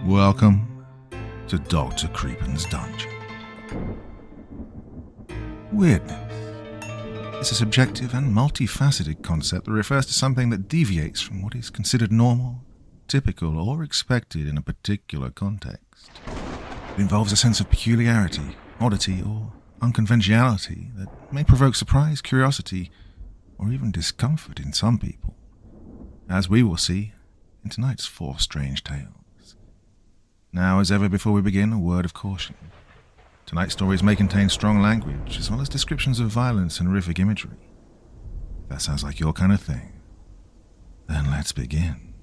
Welcome to Dr. Creepin's Dungeon. Weirdness is a subjective and multifaceted concept that refers to something that deviates from what is considered normal, typical, or expected in a particular context. It involves a sense of peculiarity, oddity, or unconventionality that may provoke surprise, curiosity, or even discomfort in some people, as we will see in tonight's 4 strange tales. Now, as ever before we begin, a word of caution. Tonight's stories may contain strong language, as well as descriptions of violence and horrific imagery. If that sounds like your kind of thing, then let's begin.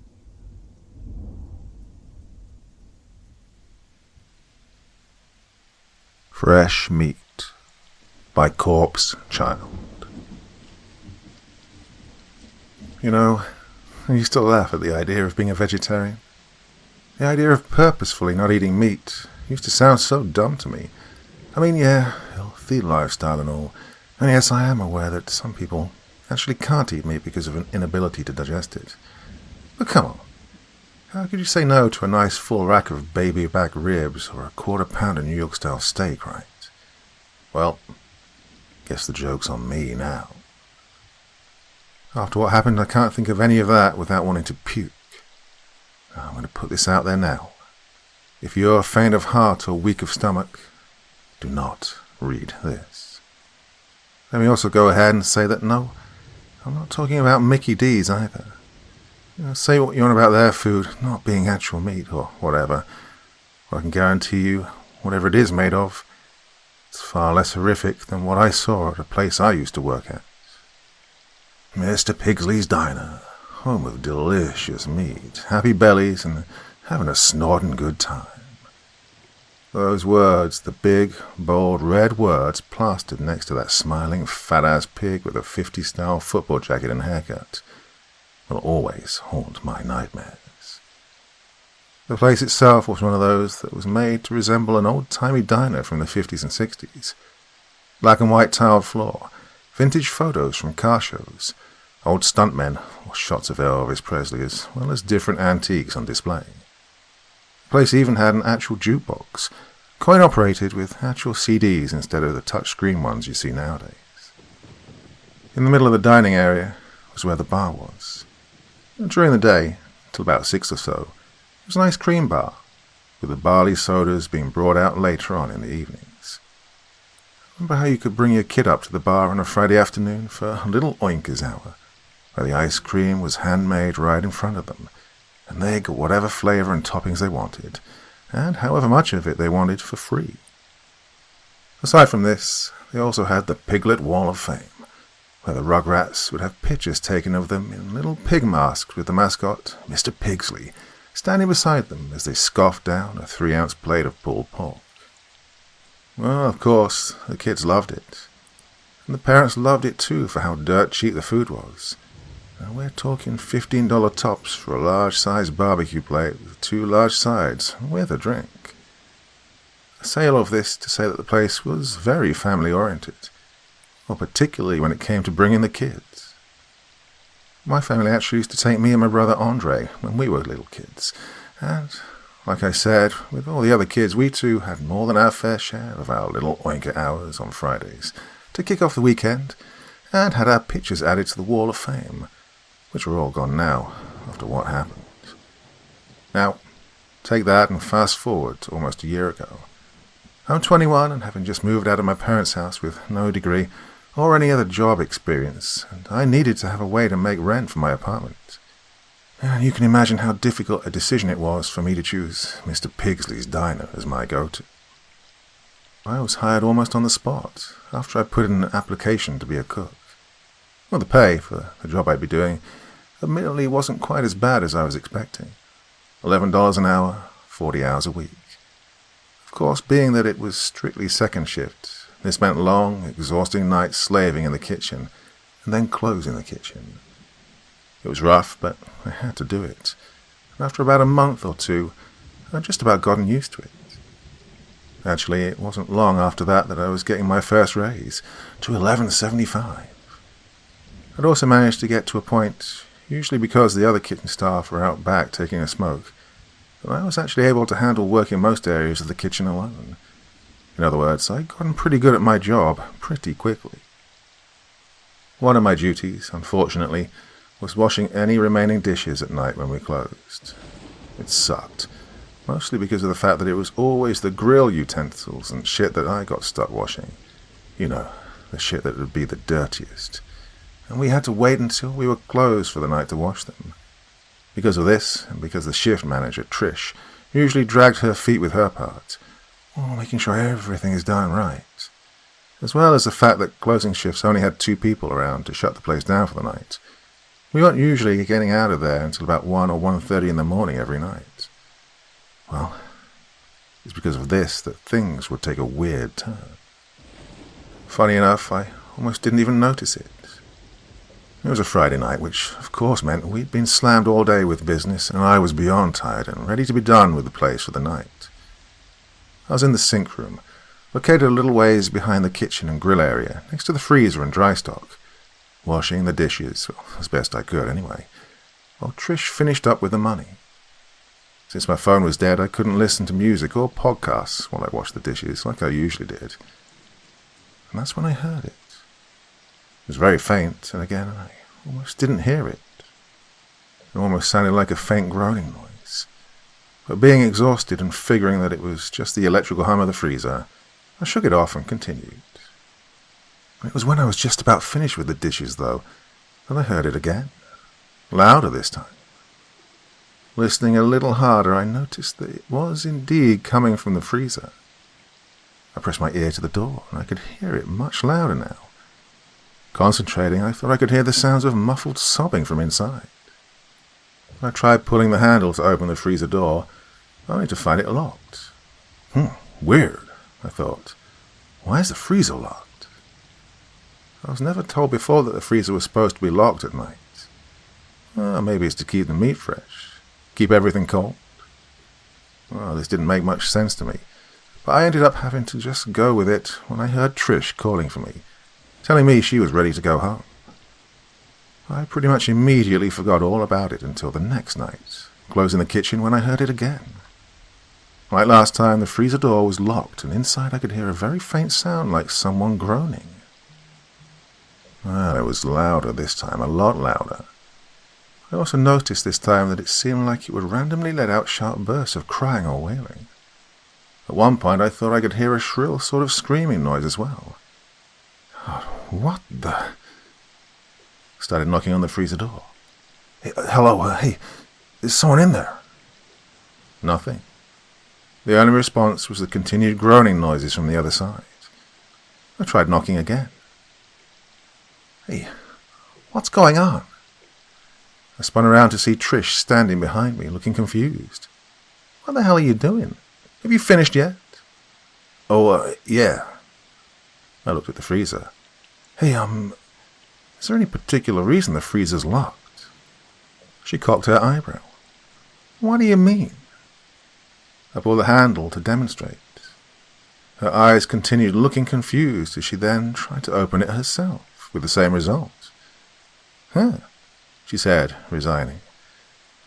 Fresh Meat by Corpse Child. You know, I used to laugh at the idea of being a vegetarian. The idea of purposefully not eating meat used to sound so dumb to me. I mean, yeah, healthy lifestyle and all. And yes, I am aware that some people actually can't eat meat because of an inability to digest it. But come on. How could you say no to a nice full rack of baby back ribs or a quarter-pounder New York-style steak, right? Well, guess the joke's on me now. After what happened, I can't think of any of that without wanting to puke. I'm going to put this out there now. If you're faint of heart or weak of stomach, do not read this. Let me also go ahead and say that no, I'm not talking about Mickey D's either. Say what you want about their food not being actual meat or whatever. But I can guarantee you, whatever it is made of, it's far less horrific than what I saw at a place I used to work at. Mr. Pigsley's Diner, home of delicious meat, happy bellies, and having a snorting good time. Those words, the big, bold, red words plastered next to that smiling, fat-ass pig with a 50s-style football jacket and haircut, will always haunt my nightmares. The place itself was one of those that was made to resemble an old-timey diner from the 50s and 60s. Black and white tiled floor, vintage photos from car shows, old stuntmen or shots of Elvis Presley, as well as different antiques on display. The place even had an actual jukebox, coin-operated with actual CDs instead of the touch-screen ones you see nowadays. In the middle of the dining area was where the bar was. During the day, till about 6 or so, it was a nice cream bar, with the barley sodas being brought out later on in the evenings. Remember how you could bring your kid up to the bar on a Friday afternoon for a little oinkers hour, where the ice cream was handmade right in front of them, and they got whatever flavor and toppings they wanted, and however much of it they wanted for free. Aside from this, they also had the Piglet Wall of Fame, where the Rugrats would have pictures taken of them in little pig masks with the mascot, Mr. Pigsley, standing beside them as they scoffed down a 3-ounce plate of pulled pork. Well, of course, the kids loved it. And the parents loved it too for how dirt cheap the food was. Now we're talking $15 tops for a large-sized barbecue plate with 2 large sides with a drink. I say all of this to say that the place was very family-oriented, well, particularly when it came to bringing the kids. My family actually used to take me and my brother Andre when we were little kids, and, like I said, with all the other kids, we too had more than our fair share of our little oinker hours on Fridays to kick off the weekend, and had our pictures added to the Wall of Fame, which are all gone now, after what happened. Now, take that and fast forward to almost a year ago. I'm 21 and having just moved out of my parents' house with no degree or any other job experience, and I needed to have a way to make rent for my apartment. And you can imagine how difficult a decision it was for me to choose Mr. Pigsley's Diner as my go-to. I was hired almost on the spot, after I put in an application to be a cook. Well, the pay for the job I'd be doing admittedly wasn't quite as bad as I was expecting. $11 an hour, 40 hours a week. Of course, being that it was strictly second shift, this meant long, exhausting nights slaving in the kitchen, and then closing the kitchen. It was rough, but I had to do it. And after about a month or two, I'd just about gotten used to it. Actually, it wasn't long after that I was getting my first raise, to $11.75. I'd also managed to get to a point, usually because the other kitchen staff were out back taking a smoke, that I was actually able to handle work in most areas of the kitchen alone. In other words, I'd gotten pretty good at my job pretty quickly. One of my duties, unfortunately, was washing any remaining dishes at night when we closed. It sucked, mostly because of the fact that it was always the grill utensils and shit that I got stuck washing. You know, the shit that would be the dirtiest. And we had to wait until we were closed for the night to wash them. Because of this, and because the shift manager, Trish, usually dragged her feet with her part, making sure everything is done right, as well as the fact that closing shifts only had 2 people around to shut the place down for the night, we weren't usually getting out of there until about 1 or 1:30 in the morning every night. Well, it's because of this that things would take a weird turn. Funny enough, I almost didn't even notice it. It was a Friday night, which of course meant we'd been slammed all day with business, and I was beyond tired and ready to be done with the place for the night. I was in the sink room, located a little ways behind the kitchen and grill area, next to the freezer and dry stock, washing the dishes, as best I could anyway, while Trish finished up with the money. Since my phone was dead, I couldn't listen to music or podcasts while I washed the dishes like I usually did. And that's when I heard it. It was very faint, and again, I almost didn't hear it. It almost sounded like a faint groaning noise. But being exhausted and figuring that it was just the electrical hum of the freezer, I shook it off and continued. It was when I was just about finished with the dishes, though, that I heard it again. Louder this time. Listening a little harder, I noticed that it was indeed coming from the freezer. I pressed my ear to the door, and I could hear it much louder now. Concentrating, I thought I could hear the sounds of muffled sobbing from inside. I tried pulling the handle to open the freezer door, only to find it locked. Weird, I thought. Why is the freezer locked? I was never told before that the freezer was supposed to be locked at night. Maybe it's to keep the meat fresh, keep everything cold. This didn't make much sense to me, but I ended up having to just go with it when I heard Trish calling for me, telling me she was ready to go home. I pretty much immediately forgot all about it until the next night, closing the kitchen when I heard it again. Like last time, the freezer door was locked, and inside I could hear a very faint sound like someone groaning. It was louder this time, a lot louder. I also noticed this time that it seemed like it would randomly let out sharp bursts of crying or wailing. At one point I thought I could hear a shrill sort of screaming noise as well. God, what the... Started knocking on the freezer door. Hey, hello, hey, is someone in there? Nothing. The only response was the continued groaning noises from the other side. I tried knocking again. Hey, what's going on? I spun around to see Trish standing behind me, looking confused. What the hell are you doing? Have you finished yet? Yeah. I looked at the freezer. Hey, is there any particular reason the freezer's locked? She cocked her eyebrow. What do you mean? I pulled the handle to demonstrate. Her eyes continued looking confused as she then tried to open it herself, with the same result. She said, resigning.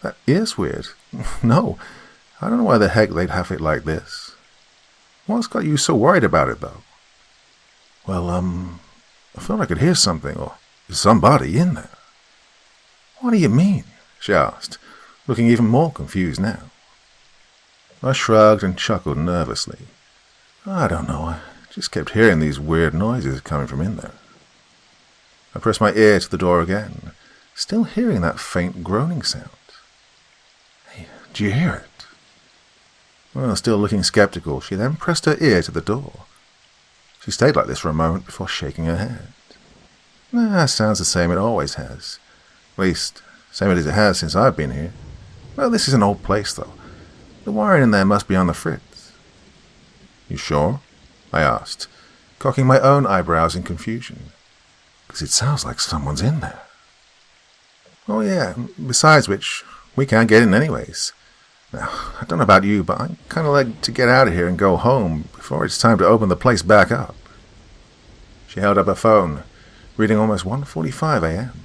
That is weird. No, I don't know why the heck they'd have it like this. What's got you so worried about it, though? Well, I thought I could hear something, or somebody in there. What do you mean? She asked, looking even more confused now. I shrugged and chuckled nervously. I don't know, I just kept hearing these weird noises coming from in there. I pressed my ear to the door again, still hearing that faint groaning sound. Hey, do you hear it? Well, still looking skeptical, she then pressed her ear to the door. She stayed like this for a moment before shaking her head. Sounds the same it always has. At least, same as it has since I've been here. Well, this is an old place, though. The wiring in there must be on the fritz. You sure? I asked, cocking my own eyebrows in confusion. Because it sounds like someone's in there. Oh yeah, besides which, we can't get in anyways. Now, I don't know about you, but I kind of like to get out of here and go home before it's time to open the place back up. She held up her phone, reading almost 1:45 a.m.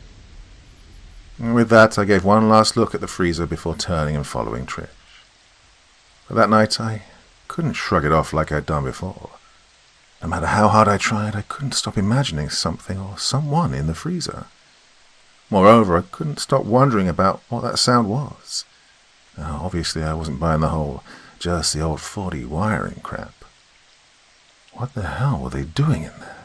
And with that, I gave one last look at the freezer before turning and following Trish. But that night, I couldn't shrug it off like I'd done before. No matter how hard I tried, I couldn't stop imagining something or someone in the freezer. Moreover, I couldn't stop wondering about what that sound was. Now, obviously, I wasn't buying the whole just the old 40 wiring crap. What the hell were they doing in there?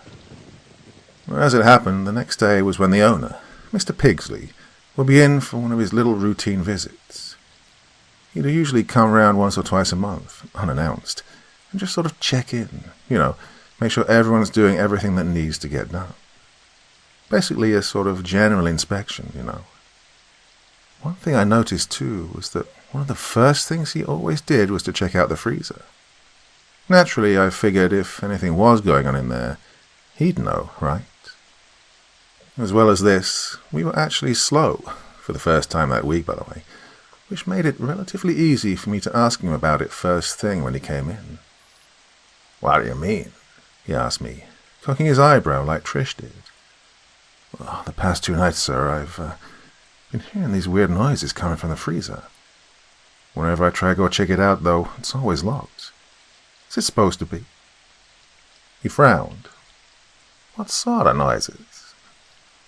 Well, as it happened, the next day was when the owner, Mr. Pigsley, would be in for one of his little routine visits. He'd usually come round once or twice a month, unannounced, and just sort of check in, make sure everyone's doing everything that needs to get done. Basically a sort of general inspection, One thing I noticed too was that one of the first things he always did was to check out the freezer. Naturally, I figured if anything was going on in there, he'd know, right? As well as this, we were actually slow, for the first time that week, by the way, which made it relatively easy for me to ask him about it first thing when he came in. "What do you mean?" he asked me, cocking his eyebrow like Trish did. "Well, the past 2 nights, sir, I've been hearing these weird noises coming from the freezer. Whenever I try to go check it out, though, it's always locked. Is it supposed to be?" He frowned. "What sort of noises?"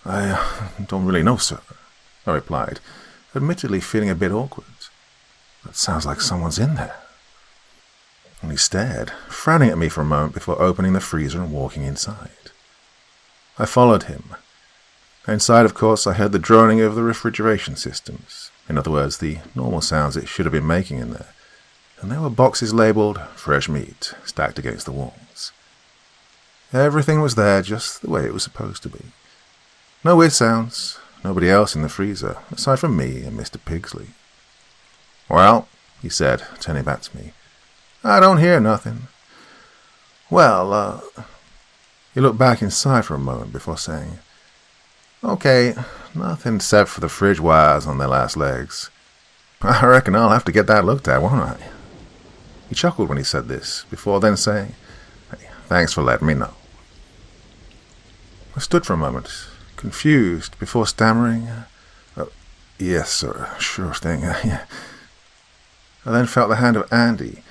"I don't really know, sir," I replied, admittedly feeling a bit awkward. "It sounds like someone's in there." And he stared, frowning at me for a moment before opening the freezer and walking inside. I followed him. Inside, of course, I heard the droning of the refrigeration systems, in other words, the normal sounds it should have been making in there, and there were boxes labelled "fresh meat" stacked against the walls. Everything was there just the way it was supposed to be. No weird sounds, nobody else in the freezer, aside from me and Mr. Pigsley. "Well," he said, turning back to me, "I don't hear nothing." "Well, He looked back inside for a moment before saying, "Okay, nothing except for the fridge wires on their last legs. I reckon I'll have to get that looked at, won't I?" He chuckled when he said this, before then saying, "Hey, thanks for letting me know." I stood for a moment, confused, before stammering, "Yes, sir, sure thing." I then felt the hand of Andy,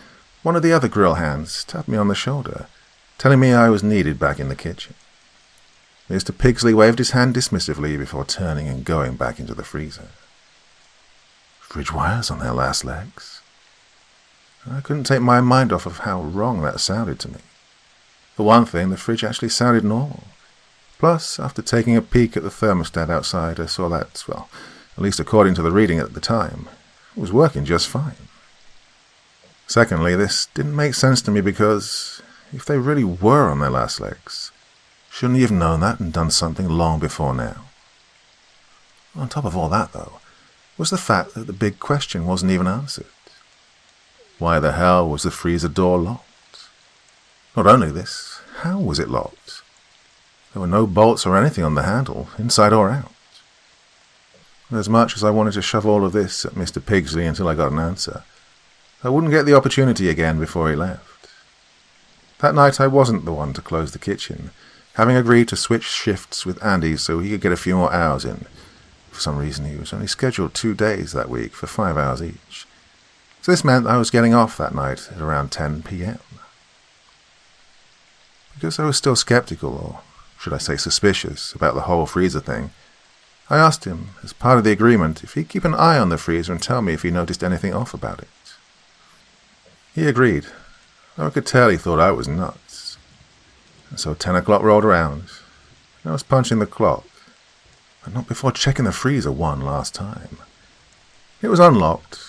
one of the other grill hands, tap me on the shoulder, telling me I was needed back in the kitchen. Mr. Pigsley waved his hand dismissively before turning and going back into the freezer. Fridge wires on their last legs? I couldn't take my mind off of how wrong that sounded to me. For one thing, the fridge actually sounded normal. Plus, after taking a peek at the thermostat outside, I saw that, well, at least according to the reading at the time, it was working just fine. Secondly, this didn't make sense to me because, if they really were on their last legs, shouldn't he have known that and done something long before now? On top of all that, though, was the fact that the big question wasn't even answered. Why the hell was the freezer door locked? Not only this, how was it locked? There were no bolts or anything on the handle, inside or out. As much as I wanted to shove all of this at Mr. Pigsley until I got an answer, I wouldn't get the opportunity again before he left. That night I wasn't the one to close the kitchen, having agreed to switch shifts with Andy so he could get a few more hours in. For some reason he was only scheduled 2 days that week for 5 hours each. So this meant I was getting off that night at around 10 p.m. Because I was still skeptical, or should I say suspicious, about the whole freezer thing, I asked him, as part of the agreement, if he'd keep an eye on the freezer and tell me if he noticed anything off about it. He agreed, though I could tell he thought I was nuts. And so 10 o'clock rolled around, and I was punching the clock, but not before checking the freezer one last time. It was unlocked,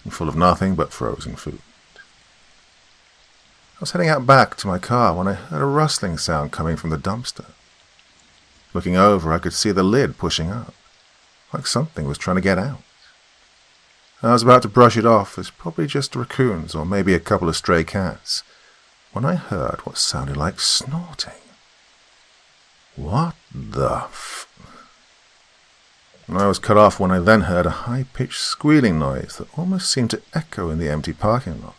and full of nothing but frozen food. I was heading out back to my car when I heard a rustling sound coming from the dumpster. Looking over, I could see the lid pushing up, like something was trying to get out. I was about to brush it off as probably just raccoons or maybe a couple of stray cats, when I heard what sounded like snorting. What the and I was cut off when I then heard a high-pitched squealing noise that almost seemed to echo in the empty parking lot.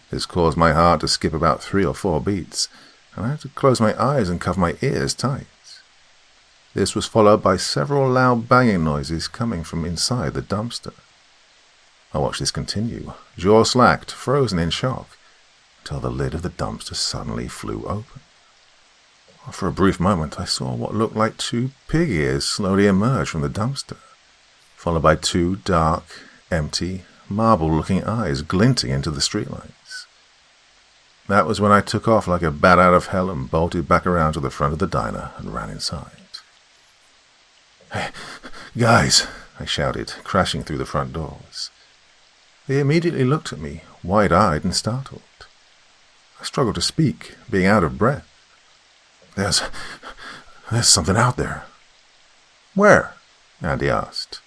This caused my heart to skip about 3 or 4 beats, and I had to close my eyes and cover my ears tight. This was followed by several loud banging noises coming from inside the dumpster. I watched this continue, jaw slacked, frozen in shock, until the lid of the dumpster suddenly flew open. For a brief moment, I saw what looked like 2 pig ears slowly emerge from the dumpster, followed by 2 dark, empty, marble-looking eyes glinting into the streetlights. That was when I took off like a bat out of hell and bolted back around to the front of the diner and ran inside. "Hey, guys," I shouted, crashing through the front doors. They immediately looked at me, wide-eyed and startled. I struggled to speak, being out of breath. There's something out there." "Where?" Andy asked.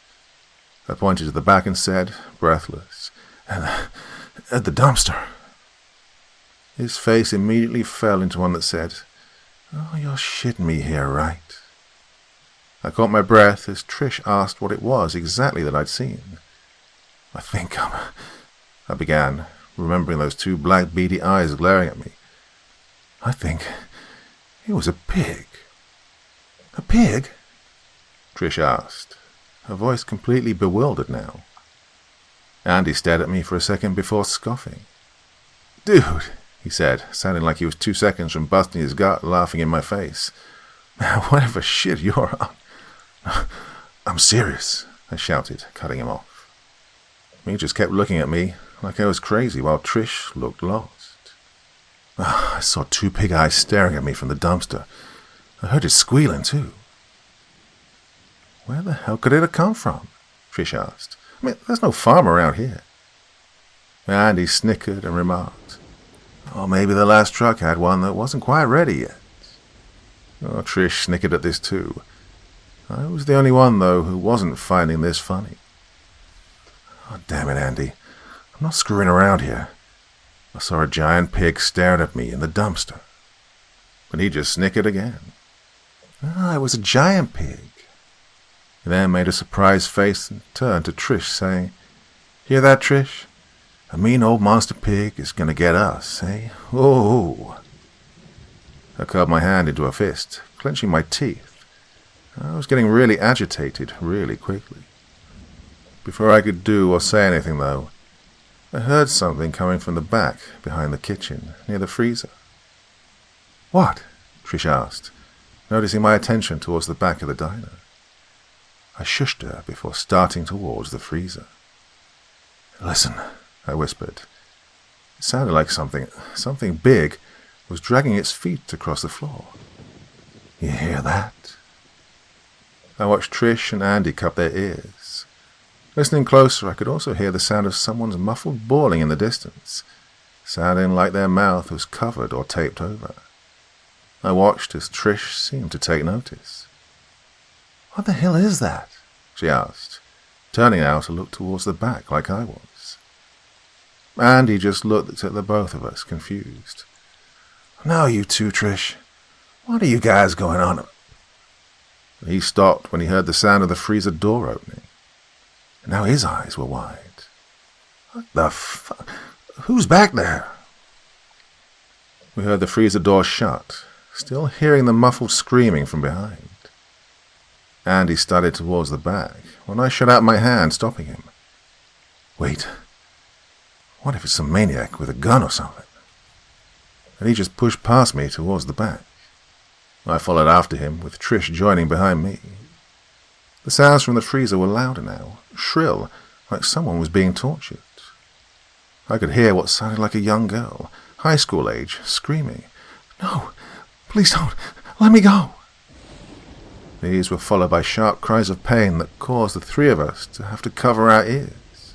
I pointed to the back and said, breathless, "At the dumpster." His face immediately fell into one that said, "Oh, you're shitting me here, right?" I caught my breath as Trish asked what it was exactly that I'd seen. I began, remembering those 2 black beady eyes glaring at me. "I think it was a pig." "A pig?" Trish asked, her voice completely bewildered now. Andy stared at me for a second before scoffing. "Dude," he said, sounding like he was 2 seconds from busting his gut, laughing in my face. "Whatever shit you're on." "I'm serious," I shouted, cutting him off. He just kept looking at me like I was crazy while Trish looked lost. I saw 2 pig eyes staring at me from the dumpster. I heard it squealing too. "Where the hell could it have come from?" Trish asked. "I mean, there's no farm around here." Andy snickered and remarked, "Oh, maybe the last truck had one that wasn't quite ready yet." Oh, Trish snickered at this too. I was the only one, though, who wasn't finding this funny. "Oh, damn it, Andy. I'm not screwing around here. I saw a giant pig staring at me in the dumpster." But he just snickered again. "Ah, it was a giant pig." He then made a surprised face and turned to Trish, saying, "Hear that, Trish? A mean old monster pig is going to get us, eh? Oh!" I curled my hand into a fist, clenching my teeth. I was getting really agitated really quickly. Before I could do or say anything, though, I heard something coming from the back behind the kitchen, near the freezer. "What?" Trish asked, noticing my attention towards the back of the diner. I shushed her before starting towards the freezer. "Listen," I whispered. It sounded like something big was dragging its feet across the floor. "You hear that?" I watched Trish and Andy cup their ears. Listening closer, I could also hear the sound of someone's muffled bawling in the distance, sounding like their mouth was covered or taped over. I watched as Trish seemed to take notice. "What the hell is that?" she asked, turning now to look towards the back like I was. Andy just looked at the both of us, confused. "Now you two, Trish. What are you guys going on?" He stopped when he heard the sound of the freezer door opening. Now his eyes were wide. "What the fuck? Who's back there?" We heard the freezer door shut, still hearing the muffled screaming from behind. Andy started towards the back when I shot out my hand, stopping him. "Wait. What if it's some maniac with a gun or something?" And he just pushed past me towards the back. I followed after him, with Trish joining behind me. The sounds from the freezer were louder now, shrill, like someone was being tortured. I could hear what sounded like a young girl, high school age, screaming, "No, please don't, let me go." These were followed by sharp cries of pain that caused the 3 of us to have to cover our ears.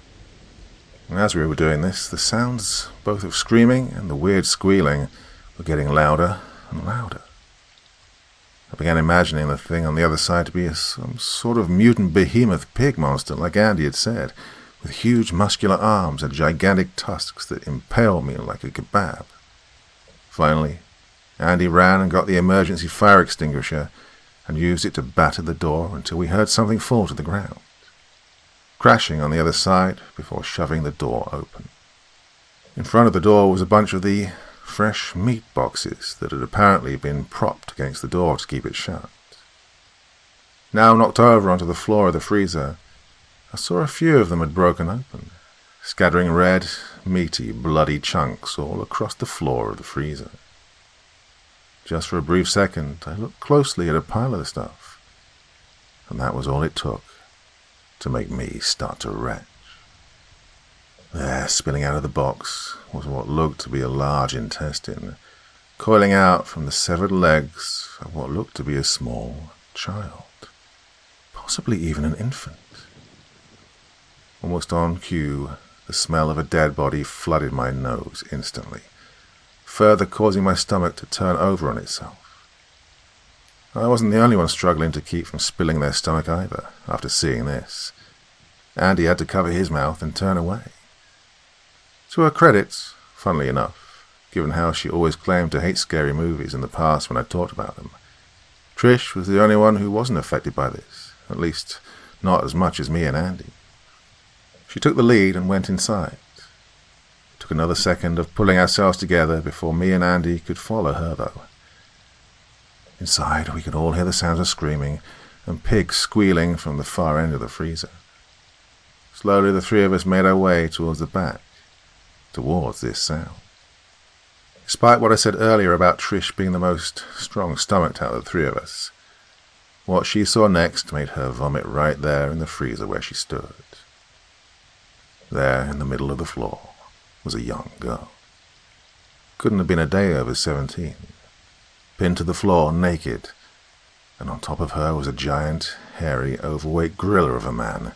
And as we were doing this, the sounds, both of screaming and the weird squealing, were getting louder and louder. I began imagining the thing on the other side to be some sort of mutant behemoth pig monster, like Andy had said, with huge muscular arms and gigantic tusks that impaled me like a kebab. Finally, Andy ran and got the emergency fire extinguisher and used it to batter the door until we heard something fall to the ground, crashing on the other side before shoving the door open. In front of the door was a bunch of the fresh meat boxes that had apparently been propped against the door to keep it shut. Now knocked over onto the floor of the freezer, I saw a few of them had broken open, scattering red, meaty, bloody chunks all across the floor of the freezer. Just for a brief second, I looked closely at a pile of the stuff, and that was all it took to make me start to retch. There, spilling out of the box, was what looked to be a large intestine, coiling out from the severed legs of what looked to be a small child, possibly even an infant. Almost on cue, the smell of a dead body flooded my nose instantly, further causing my stomach to turn over on itself. I wasn't the only one struggling to keep from spilling their stomach either, after seeing this. Andy had to cover his mouth and turn away. To her credit, funnily enough, given how she always claimed to hate scary movies in the past when I talked about them, Trish was the only one who wasn't affected by this, at least not as much as me and Andy. She took the lead and went inside. It took another second of pulling ourselves together before me and Andy could follow her, though. Inside, we could all hear the sounds of screaming and pigs squealing from the far end of the freezer. Slowly, the three of us made our way towards the back, towards this sound. Despite what I said earlier about Trish being the most strong-stomached out of the three of us, what she saw next made her vomit right there in the freezer where she stood. There, in the middle of the floor, was a young girl. Couldn't have been a day over 17. Pinned to the floor, naked, and on top of her was a giant, hairy, overweight gorilla of a man,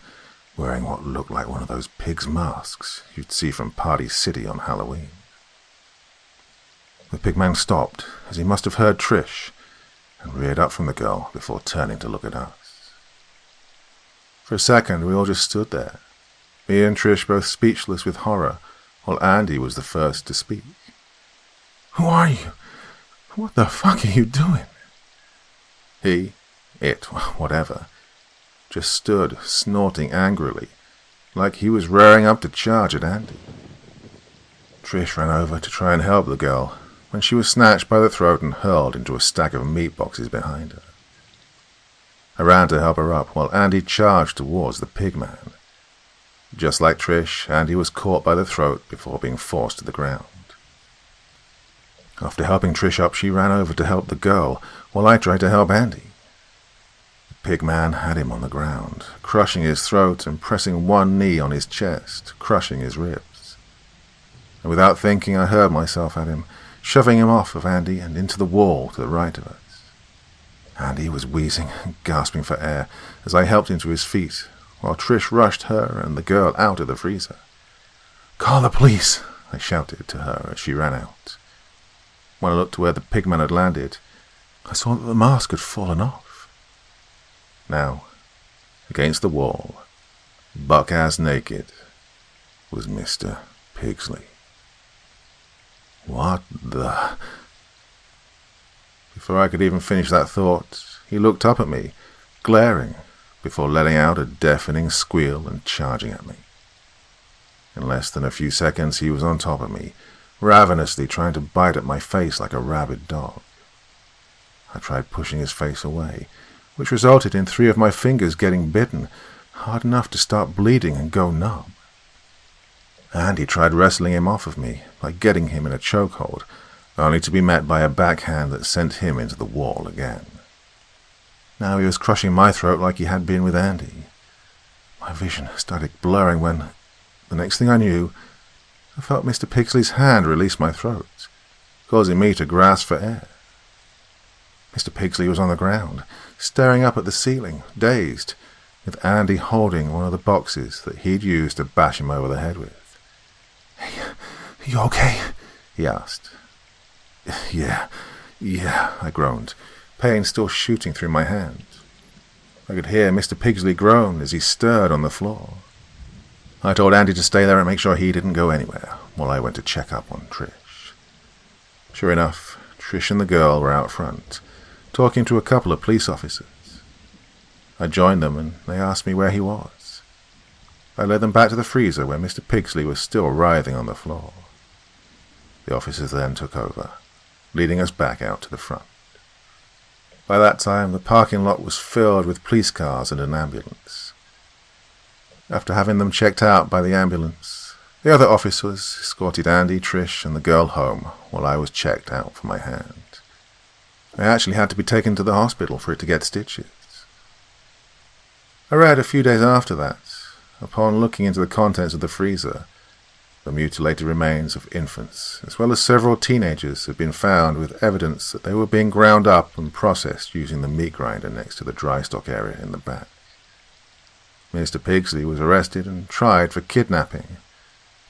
wearing what looked like one of those pigs' masks you'd see from Party City on Halloween. The pigman stopped, as he must have heard Trish, and reared up from the girl before turning to look at us. For a second, we all just stood there, me and Trish both speechless with horror, while Andy was the first to speak. "Who are you? What the fuck are you doing?" Whatever, just stood snorting angrily, like he was rearing up to charge at Andy. Trish ran over to try and help the girl, when she was snatched by the throat and hurled into a stack of meat boxes behind her. I ran to help her up, while Andy charged towards the pigman. Just like Trish, Andy was caught by the throat before being forced to the ground. After helping Trish up, she ran over to help the girl, while I tried to help Andy. Pigman had him on the ground, crushing his throat and pressing one knee on his chest, crushing his ribs. And without thinking, I hurled myself at him, shoving him off of Andy and into the wall to the right of us. Andy was wheezing and gasping for air as I helped him to his feet, while Trish rushed her and the girl out of the freezer. "Call the police," I shouted to her as she ran out. When I looked to where the pigman had landed, I saw that the mask had fallen off. Now, against the wall, buck-ass naked, was Mr. Pigsley. What the... Before I could even finish that thought, he looked up at me, glaring, before letting out a deafening squeal and charging at me. In less than a few seconds, he was on top of me, ravenously trying to bite at my face like a rabid dog. I tried pushing his face away, which resulted in 3 of my fingers getting bitten, hard enough to start bleeding and go numb. Andy tried wrestling him off of me by getting him in a chokehold, only to be met by a backhand that sent him into the wall again. Now he was crushing my throat like he had been with Andy. My vision started blurring when, the next thing I knew, I felt Mr. Pigsley's hand release my throat, causing me to grasp for air. Mr. Pigsley was on the ground, staring up at the ceiling, dazed, with Andy holding one of the boxes that he'd used to bash him over the head with. "Hey, you okay?" he asked. Yeah, I groaned, pain still shooting through my hand. I could hear Mr. Pigsley groan as he stirred on the floor. I told Andy to stay there and make sure he didn't go anywhere, while I went to check up on Trish. Sure enough, Trish and the girl were out front, talking to a couple of police officers. I joined them and they asked me where he was. I led them back to the freezer where Mr. Pigsley was still writhing on the floor. The officers then took over, leading us back out to the front. By that time, the parking lot was filled with police cars and an ambulance. After having them checked out by the ambulance, the other officers escorted Andy, Trish, and the girl home while I was checked out for my hand. I actually had to be taken to the hospital for it to get stitches. I read a few days after that, upon looking into the contents of the freezer, the mutilated remains of infants, as well as several teenagers, had been found with evidence that they were being ground up and processed using the meat grinder next to the dry stock area in the back. Mr. Pigsley was arrested and tried for kidnapping,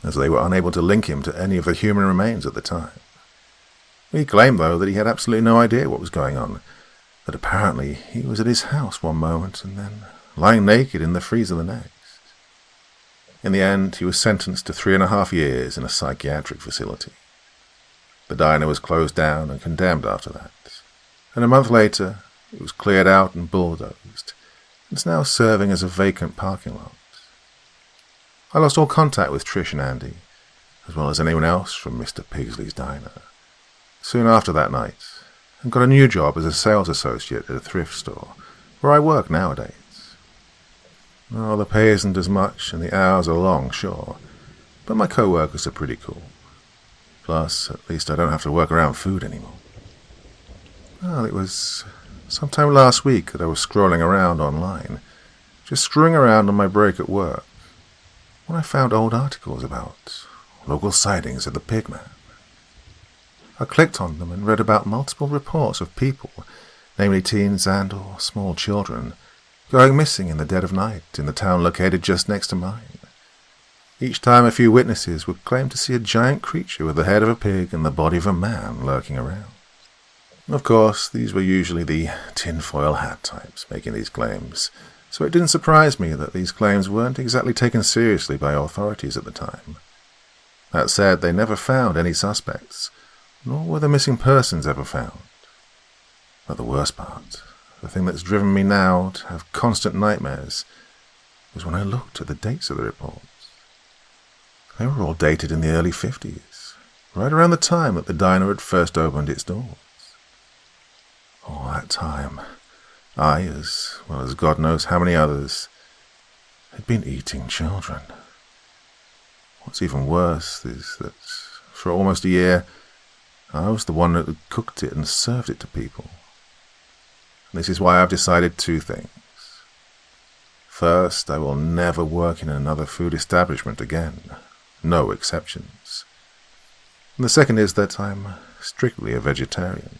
as they were unable to link him to any of the human remains at the time. He claimed, though, that he had absolutely no idea what was going on, that apparently he was at his house one moment and then lying naked in the freezer the next. In the end, he was sentenced to 3.5 years in a psychiatric facility. The diner was closed down and condemned after that, and a month later, it was cleared out and bulldozed. It's now serving as a vacant parking lot. I lost all contact with Trish and Andy, as well as anyone else from Mr. Pigsley's diner, soon after that night, and got a new job as a sales associate at a thrift store, where I work nowadays. Oh, the pay isn't as much, and the hours are long, sure, but my co-workers are pretty cool. Plus, at least I don't have to work around food anymore. Well, it was sometime last week that I was scrolling around online, just screwing around on my break at work, when I found old articles about local sightings of the Pigman. I clicked on them and read about multiple reports of people, namely teens and or small children, going missing in the dead of night in the town located just next to mine. Each time a few witnesses would claim to see a giant creature with the head of a pig and the body of a man lurking around. Of course, these were usually the tinfoil hat types making these claims, so it didn't surprise me that these claims weren't exactly taken seriously by authorities at the time. That said, they never found any suspects, nor were the missing persons ever found. But the worst part, the thing that's driven me now to have constant nightmares, was when I looked at the dates of the reports. They were all dated in the early 50s, right around the time that the diner had first opened its doors. All that time, I, as well as God knows how many others, had been eating children. What's even worse is that for almost a year, I was the one that had cooked it and served it to people. This is why I've decided 2 things. First, I will never work in another food establishment again. No exceptions. And the second is that I'm strictly a vegetarian.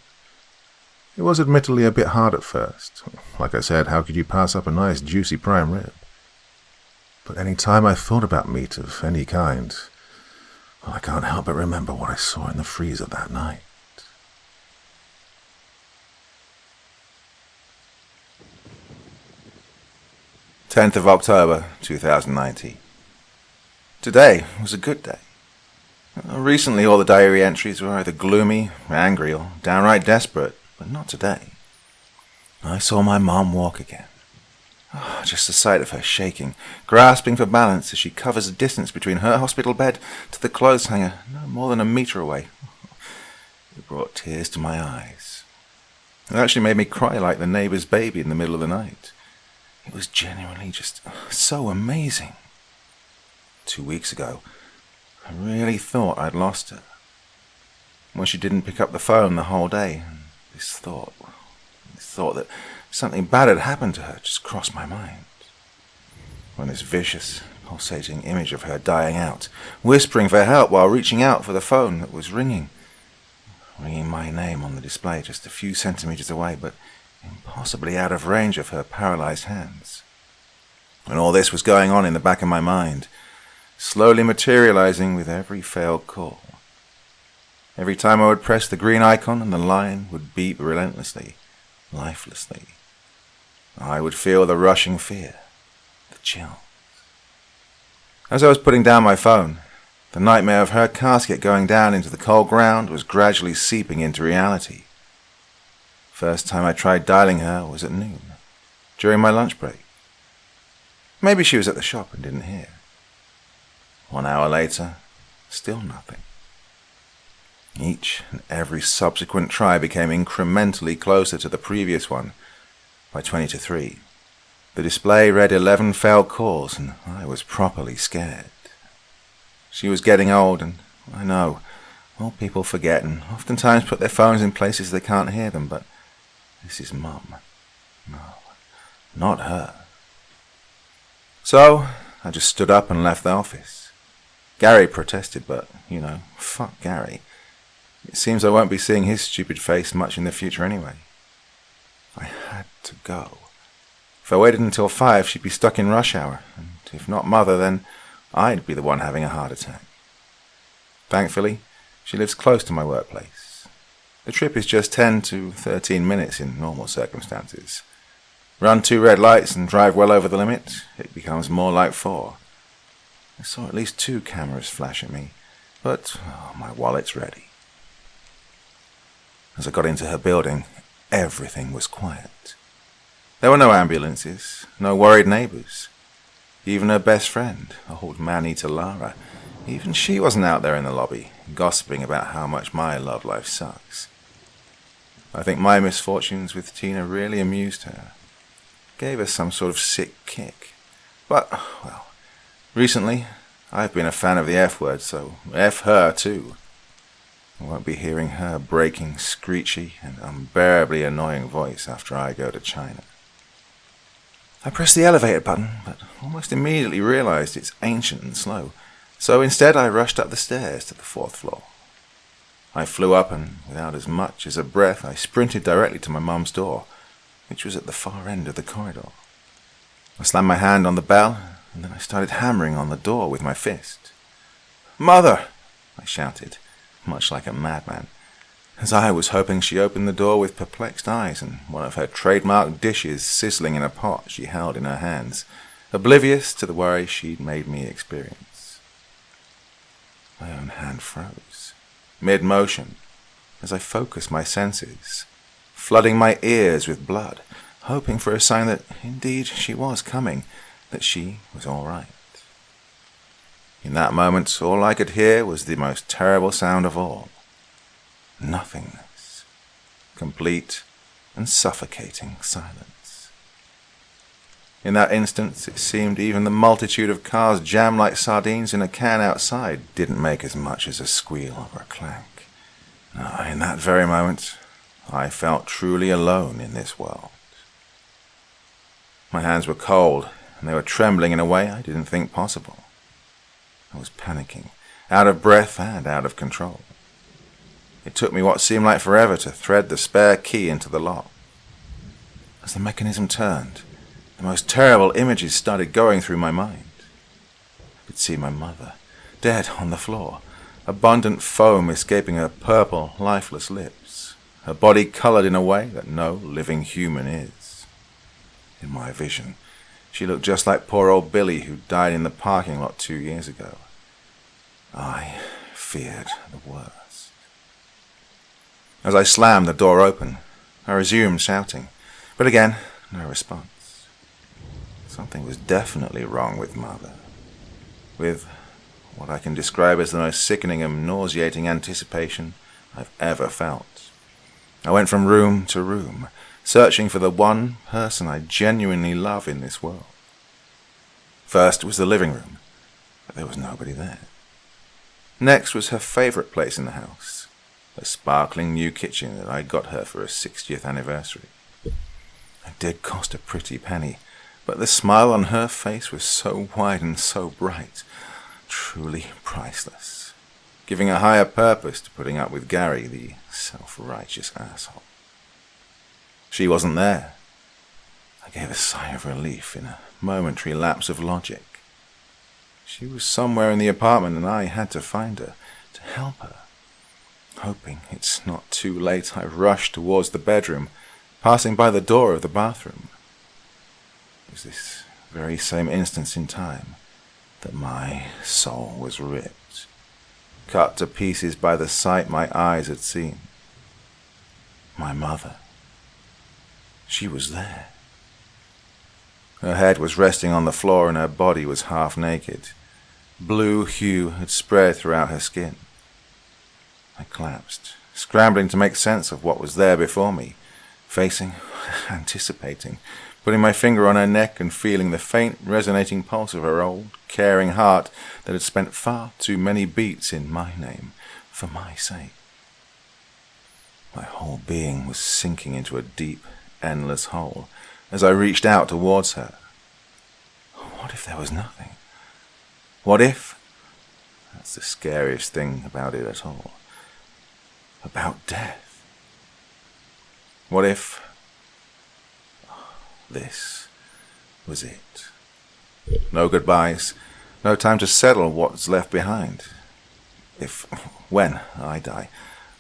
It was admittedly a bit hard at first. Like I said, how could you pass up a nice juicy prime rib? But any time I thought about meat of any kind, well, I can't help but remember what I saw in the freezer that night. October 2019. Today was a good day. Recently all the diary entries were either gloomy, angry, or downright desperate, but not today. I saw my mom walk again. Just the sight of her shaking, grasping for balance as she covers the distance between her hospital bed to the clothes hanger, no more than a meter away. It brought tears to my eyes. It actually made me cry like the neighbour's baby in the middle of the night. It was genuinely just so amazing. 2 weeks ago, I really thought I'd lost her. When she didn't pick up the phone the whole day, this thought that something bad had happened to her just crossed my mind. When this vicious, pulsating image of her dying out, whispering for help while reaching out for the phone that was ringing my name on the display just a few centimeters away, but impossibly out of range of her paralyzed hands. When all this was going on in the back of my mind, slowly materializing with every failed call. Every time I would press the green icon and the line would beep relentlessly, lifelessly, I would feel the rushing fear, the chill. As I was putting down my phone, the nightmare of her casket going down into the cold ground was gradually seeping into reality. First time I tried dialing her was at noon, during my lunch break. Maybe she was at the shop and didn't hear. 1 hour later, still nothing. Each and every subsequent try became incrementally closer to the previous one. By 20 to 3, the display read 11 failed calls, and I was properly scared. She was getting old, and I know, old people forget and oftentimes put their phones in places they can't hear them, but this is Mum. No, not her. So, I just stood up and left the office. Gary protested, but, fuck Gary. It seems I won't be seeing his stupid face much in the future anyway. I had to go. If I waited until 5, she'd be stuck in rush hour, and if not Mother, then I'd be the one having a heart attack. Thankfully, she lives close to my workplace. The trip is just 10 to 13 minutes in normal circumstances. Run 2 red lights and drive well over the limit, it becomes more like 4. I saw at least 2 cameras flash at me, but my wallet's ready. As I got into her building, everything was quiet. There were no ambulances, no worried neighbors. Even her best friend, old man-eater Lara, even she wasn't out there in the lobby, gossiping about how much my love life sucks. I think my misfortunes with Tina really amused her. Gave her some sort of sick kick. But, well, recently, I've been a fan of the F word, so F her too. I won't be hearing her breaking, screechy, and unbearably annoying voice after I go to China. I pressed the elevator button, but almost immediately realized it's ancient and slow, so instead I rushed up the stairs to the 4th floor. I flew up, and without as much as a breath, I sprinted directly to my mum's door, which was at the far end of the corridor. I slammed my hand on the bell, and then I started hammering on the door with my fist. "Mother!" I shouted, much like a madman, as I was hoping she opened the door with perplexed eyes and one of her trademark dishes sizzling in a pot she held in her hands, oblivious to the worry she'd made me experience. My own hand froze, mid-motion, as I focused my senses, flooding my ears with blood, hoping for a sign that indeed she was coming, that she was all right. In that moment, all I could hear was the most terrible sound of all. Nothingness. Complete and suffocating silence. In that instant, it seemed even the multitude of cars jammed like sardines in a can outside didn't make as much as a squeal or a clank. No, in that very moment, I felt truly alone in this world. My hands were cold, and they were trembling in a way I didn't think possible. I was panicking, out of breath and out of control. It took me what seemed like forever to thread the spare key into the lock. As the mechanism turned, the most terrible images started going through my mind. I could see my mother, dead on the floor, abundant foam escaping her purple, lifeless lips, her body colored in a way that no living human is. In my vision, she looked just like poor old Billy who died in the parking lot 2 years ago. I feared the worst. As I slammed the door open, I resumed shouting, but again, no response. Something was definitely wrong with Mother, with what I can describe as the most sickening and nauseating anticipation I've ever felt. I went from room to room, searching for the one person I genuinely love in this world. First was the living room, but there was nobody there. Next was her favorite place in the house, a sparkling new kitchen that I got her for her 60th anniversary. It did cost a pretty penny, but the smile on her face was so wide and so bright, truly priceless, giving a higher purpose to putting up with Gary, the self-righteous asshole. She wasn't there. I gave a sigh of relief in a momentary lapse of logic. She was somewhere in the apartment and I had to find her, to help her. Hoping it's not too late, I rushed towards the bedroom, passing by the door of the bathroom. It was this very same instance in time that my soul was ripped, cut to pieces by the sight my eyes had seen. My mother, She was there. Her head was resting on the floor and her body was half naked. Blue hue had spread throughout her skin. I collapsed, scrambling to make sense of what was there before me, facing, anticipating, putting my finger on her neck and feeling the faint, resonating pulse of her old, caring heart that had spent far too many beats in my name, for my sake. My whole being was sinking into a deep, endless hole as I reached out towards her. What if there was nothing? What if? That's the scariest thing about it at all. About death. What if this was it? No goodbyes, no time to settle what's left behind. When I die,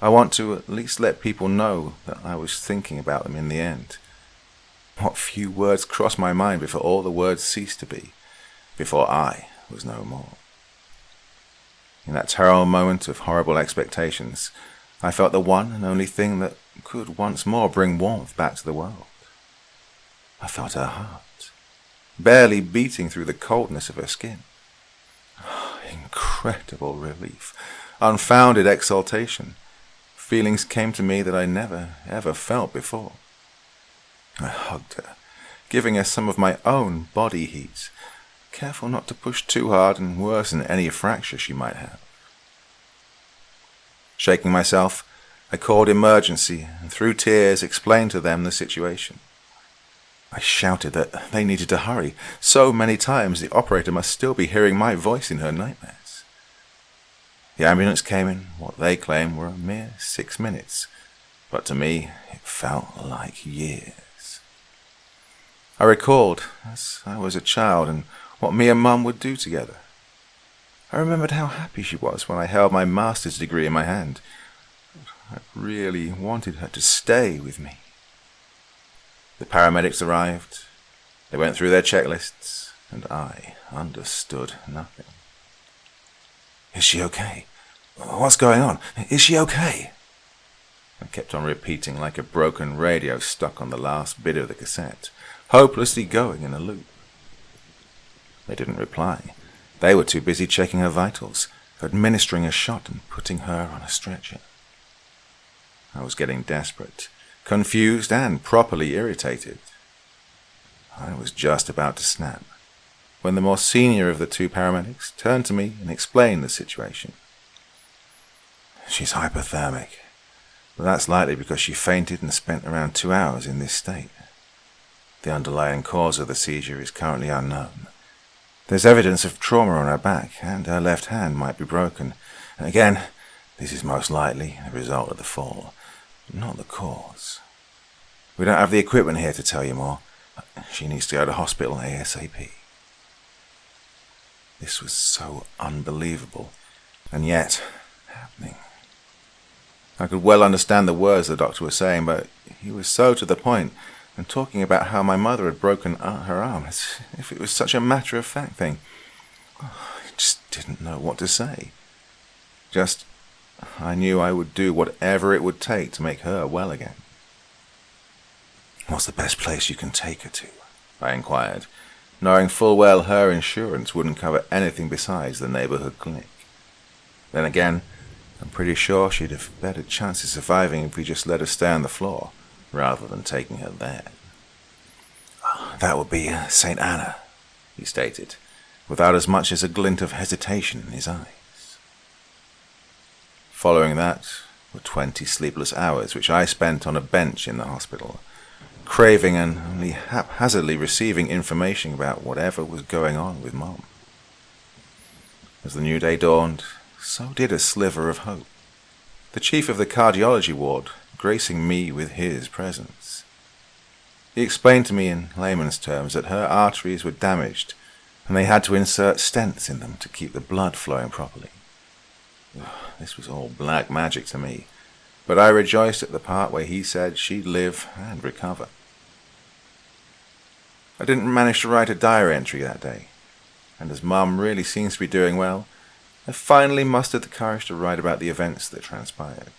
I want to at least let people know that I was thinking about them in the end. What few words crossed my mind before all the words ceased to be, before I was no more. In that terrible moment of horrible expectations, I felt the one and only thing that could once more bring warmth back to the world. I felt her heart, barely beating through the coldness of her skin. Incredible relief, unfounded exultation. Feelings came to me that I never, ever felt before. I hugged her, giving her some of my own body heat, careful not to push too hard and worsen any fracture she might have. Shaking myself, I called emergency and through tears explained to them the situation. I shouted that they needed to hurry. So many times the operator must still be hearing my voice in her nightmares. The ambulance came in what they claimed were a mere 6 minutes, but to me it felt like years. I recalled as I was a child and what me and Mum would do together. I remembered how happy she was when I held my master's degree in my hand. I really wanted her to stay with me. The paramedics arrived. They went through their checklists, and I understood nothing. Is she okay? What's going on? Is she okay? I kept on repeating like a broken radio stuck on the last bit of the cassette, hopelessly going in a loop. They didn't reply. They were too busy checking her vitals, administering a shot and putting her on a stretcher. I was getting desperate, confused and properly irritated. I was just about to snap when the more senior of the two paramedics turned to me and explained the situation. She's hypothermic, but that's likely because she fainted and spent around 2 hours in this state. The underlying cause of the seizure is currently unknown. There's evidence of trauma on her back, and her left hand might be broken. Again, this is most likely the result of the fall, but not the cause. We don't have the equipment here to tell you more. She needs to go to hospital ASAP. This was so unbelievable, and yet happening. I could well understand the words the doctor was saying, but he was so to the point, and talking about how my mother had broken her arm, as if it was such a matter-of-fact thing. I just didn't know what to say. I knew I would do whatever it would take to make her well again. What's the best place you can take her to? I inquired, knowing full well her insurance wouldn't cover anything besides the neighborhood clinic. Then again, I'm pretty sure she'd have better chance of surviving if we just let her stay on the floor, rather than taking her there. That would be St. Anna, he stated, without as much as a glint of hesitation in his eyes. Following that were 20 sleepless hours which I spent on a bench in the hospital, craving and only haphazardly receiving information about whatever was going on with Mom. As the new day dawned, so did a sliver of hope. The chief of the cardiology ward gracing me with his presence. He explained to me in layman's terms that her arteries were damaged and they had to insert stents in them to keep the blood flowing properly. This was all black magic to me, but I rejoiced at the part where he said she'd live and recover. I didn't manage to write a diary entry that day, and as Mum really seems to be doing well, I finally mustered the courage to write about the events that transpired.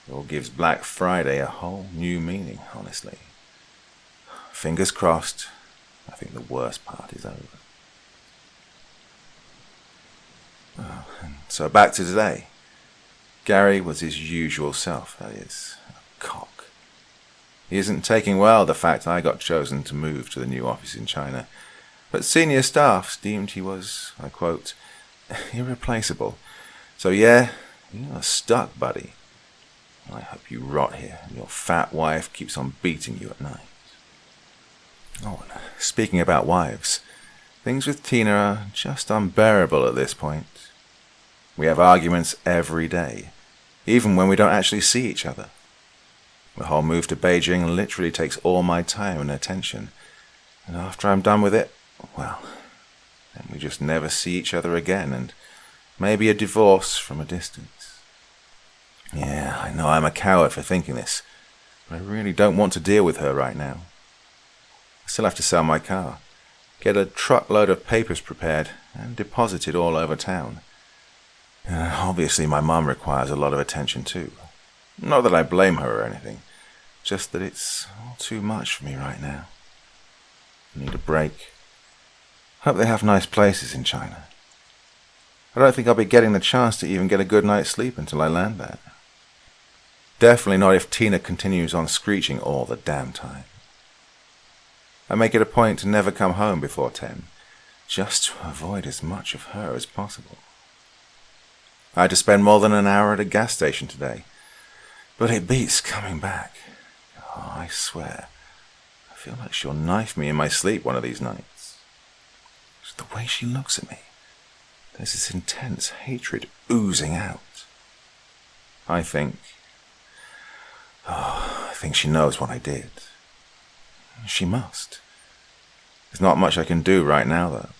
It all gives Black Friday a whole new meaning, honestly. fingers crossed, I think the worst part is over. So back to today. Gary was his usual self, that is, a cock. He isn't taking well the fact I got chosen to move to the new office in China, but senior staff deemed he was, I quote, irreplaceable. So yeah, you're stuck, buddy. I hope you rot here and your fat wife keeps on beating you at night. Oh, and speaking about wives, things with Tina are just unbearable at this point. We have arguments every day, even when we don't actually see each other. The whole move to Beijing literally takes all my time and attention, and after I'm done with it, well, then we just never see each other again, and maybe a divorce from a distance. Yeah, I know I'm a coward for thinking this, but I really don't want to deal with her right now. I still have to sell my car, get a truckload of papers prepared, and deposited all over town. Obviously my mum requires a lot of attention too. Not that I blame her or anything, just that it's all too much for me right now. I need a break. Hope they have nice places in China. I don't think I'll be getting the chance to even get a good night's sleep until I land there. Definitely not if Tina continues on screeching all the damn time. I make it a point to never come home before 10, just to avoid as much of her as possible. I had to spend more than an hour at a gas station today, but it beats coming back. Oh, I swear, I feel like she'll knife me in my sleep one of these nights. Just the way she looks at me, there's this intense hatred oozing out. I think she knows what I did. She must. There's not much I can do right now, though.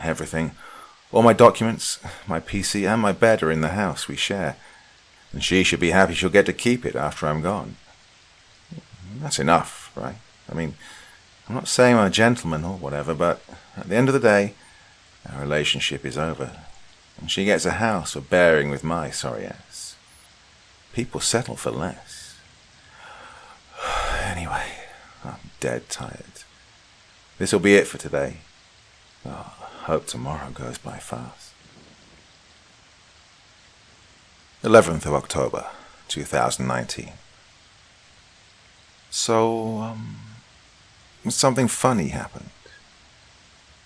Everything, all my documents, my PC and my bed are in the house we share, and she should be happy she'll get to keep it after I'm gone. That's enough, right? I mean, I'm not saying I'm a gentleman or whatever, but at the end of the day, our relationship is over, and she gets a house for bearing with my sorry ass. People settle for less. Anyway, I'm dead tired. This'll be it for today. Oh, I hope tomorrow goes by fast. 11th of October, 2019. So, something funny happened.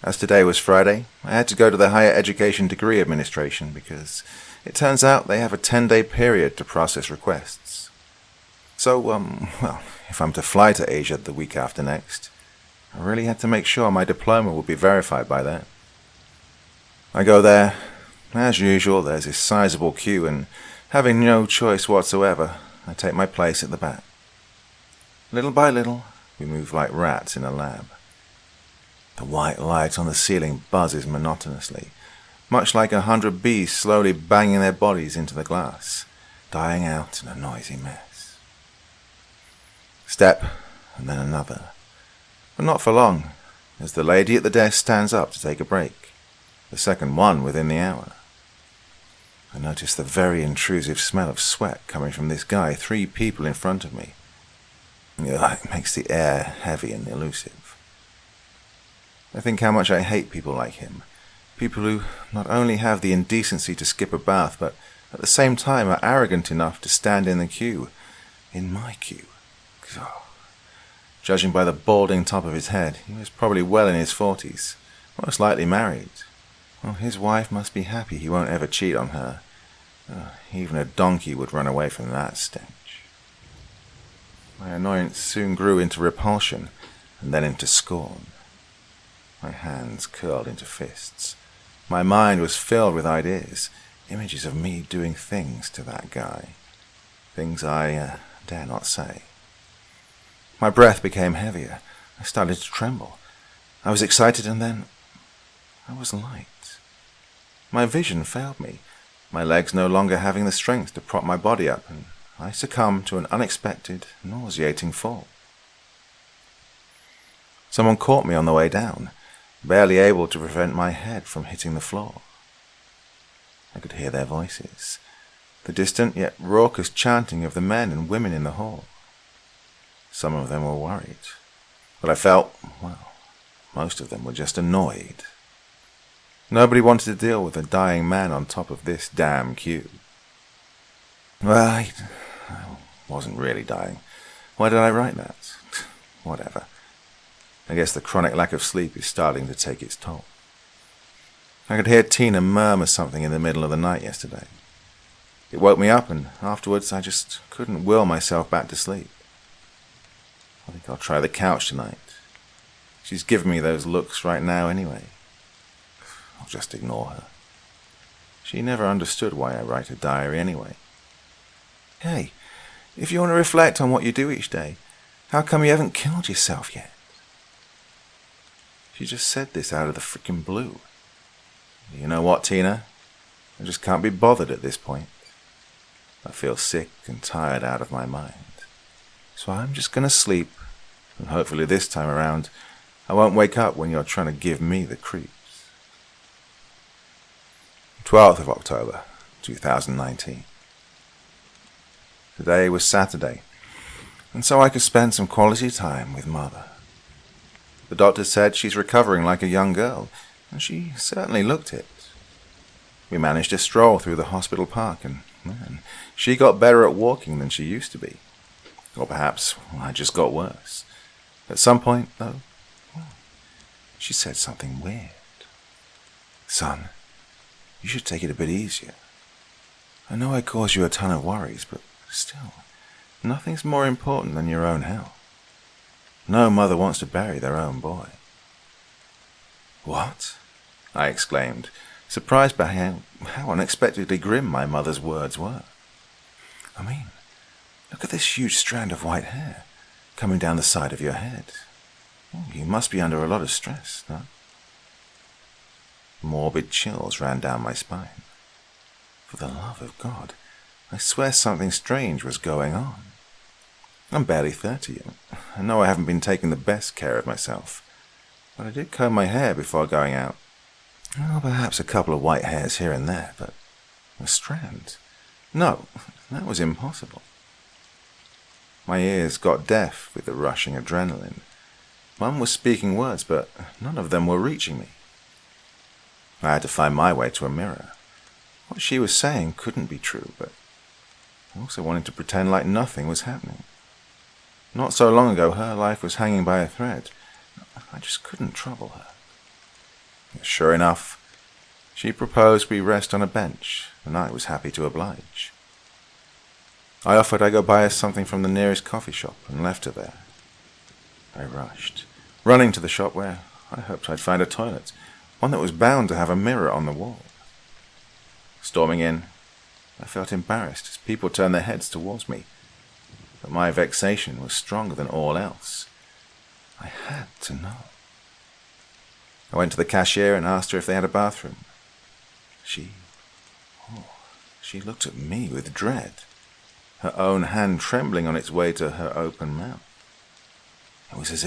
As today was Friday, I had to go to the Higher Education Degree Administration because it turns out they have a 10-day period to process requests. So, well, if I'm to fly to Asia the week after next, I really had to make sure my diploma would be verified by then. I go there. As usual, there's this sizable queue, and having no choice whatsoever, I take my place at the back. Little by little, we move like rats in a lab. The white light on the ceiling buzzes monotonously, much like 100 bees slowly banging their bodies into the glass, dying out in a noisy mess. Step, and then another. But not for long, as the lady at the desk stands up to take a break, the second one within the hour. I notice the very intrusive smell of sweat coming from this guy 3 people in front of me. It makes the air heavy and elusive. I think how much I hate people like him, people who not only have the indecency to skip a bath, but at the same time are arrogant enough to stand in the queue, in my queue. God. Judging by the balding top of his head, he was probably well in his 40s, most likely married. Well, his wife must be happy he won't ever cheat on her. Even a donkey would run away from that stench. My annoyance soon grew into repulsion, and then into scorn. My hands curled into fists. My mind was filled with ideas, images of me doing things to that guy. Things I dare not say. My breath became heavier. I started to tremble. I was excited, and then I was light. My vision failed me, my legs no longer having the strength to prop my body up, and I succumbed to an unexpected, nauseating fall. Someone caught me on the way down, barely able to prevent my head from hitting the floor. I could hear their voices, the distant yet raucous chanting of the men and women in the hall. Some of them were worried. But I felt, well, most of them were just annoyed. Nobody wanted to deal with a dying man on top of this damn cube. Well, I wasn't really dying. Why did I write that? Whatever. I guess the chronic lack of sleep is starting to take its toll. I could hear Tina murmur something in the middle of the night yesterday. It woke me up, and afterwards I just couldn't will myself back to sleep. I think I'll try the couch tonight. She's giving me those looks right now anyway. I'll just ignore her. She never understood why I write a diary anyway. Hey, if you want to reflect on what you do each day, how come you haven't killed yourself yet? She just said this out of the frickin' blue. You know what, Tina? I just can't be bothered at this point. I feel sick and tired out of my mind. So I'm just going to sleep, and hopefully this time around, I won't wake up when you're trying to give me the creeps. 12th of October, 2019. Today was Saturday, and so I could spend some quality time with Mother. The doctor said she's recovering like a young girl, and she certainly looked it. We managed to stroll through the hospital park, and man, she got better at walking than she used to be. Or perhaps I just got worse. At some point, though, she said something weird. Son, you should take it a bit easier. I know I caused you a ton of worries, but still, nothing's more important than your own health. No mother wants to bury their own boy. What? I exclaimed, surprised by how unexpectedly grim my mother's words were. I mean, look at this huge strand of white hair coming down the side of your head. You must be under a lot of stress, no? Morbid chills ran down my spine. For the love of God, I swear something strange was going on. I'm barely 30 yet. I know I haven't been taking the best care of myself, but I did comb my hair before going out. Well, perhaps a couple of white hairs here and there, but a strand? No, that was impossible. My ears got deaf with the rushing adrenaline. Mum was speaking words, but none of them were reaching me. I had to find my way to a mirror. What she was saying couldn't be true, but I also wanted to pretend like nothing was happening. Not so long ago, her life was hanging by a thread. I just couldn't trouble her. Sure enough, she proposed we rest on a bench, and I was happy to oblige. I offered I go buy us something from the nearest coffee shop and left her there. I rushed, running to the shop where I hoped I'd find a toilet, one that was bound to have a mirror on the wall. Storming in, I felt embarrassed as people turned their heads towards me, but my vexation was stronger than all else. I had to know. I went to the cashier and asked her if they had a bathroom. She looked at me with dread, her own hand trembling on its way to her open mouth. It was as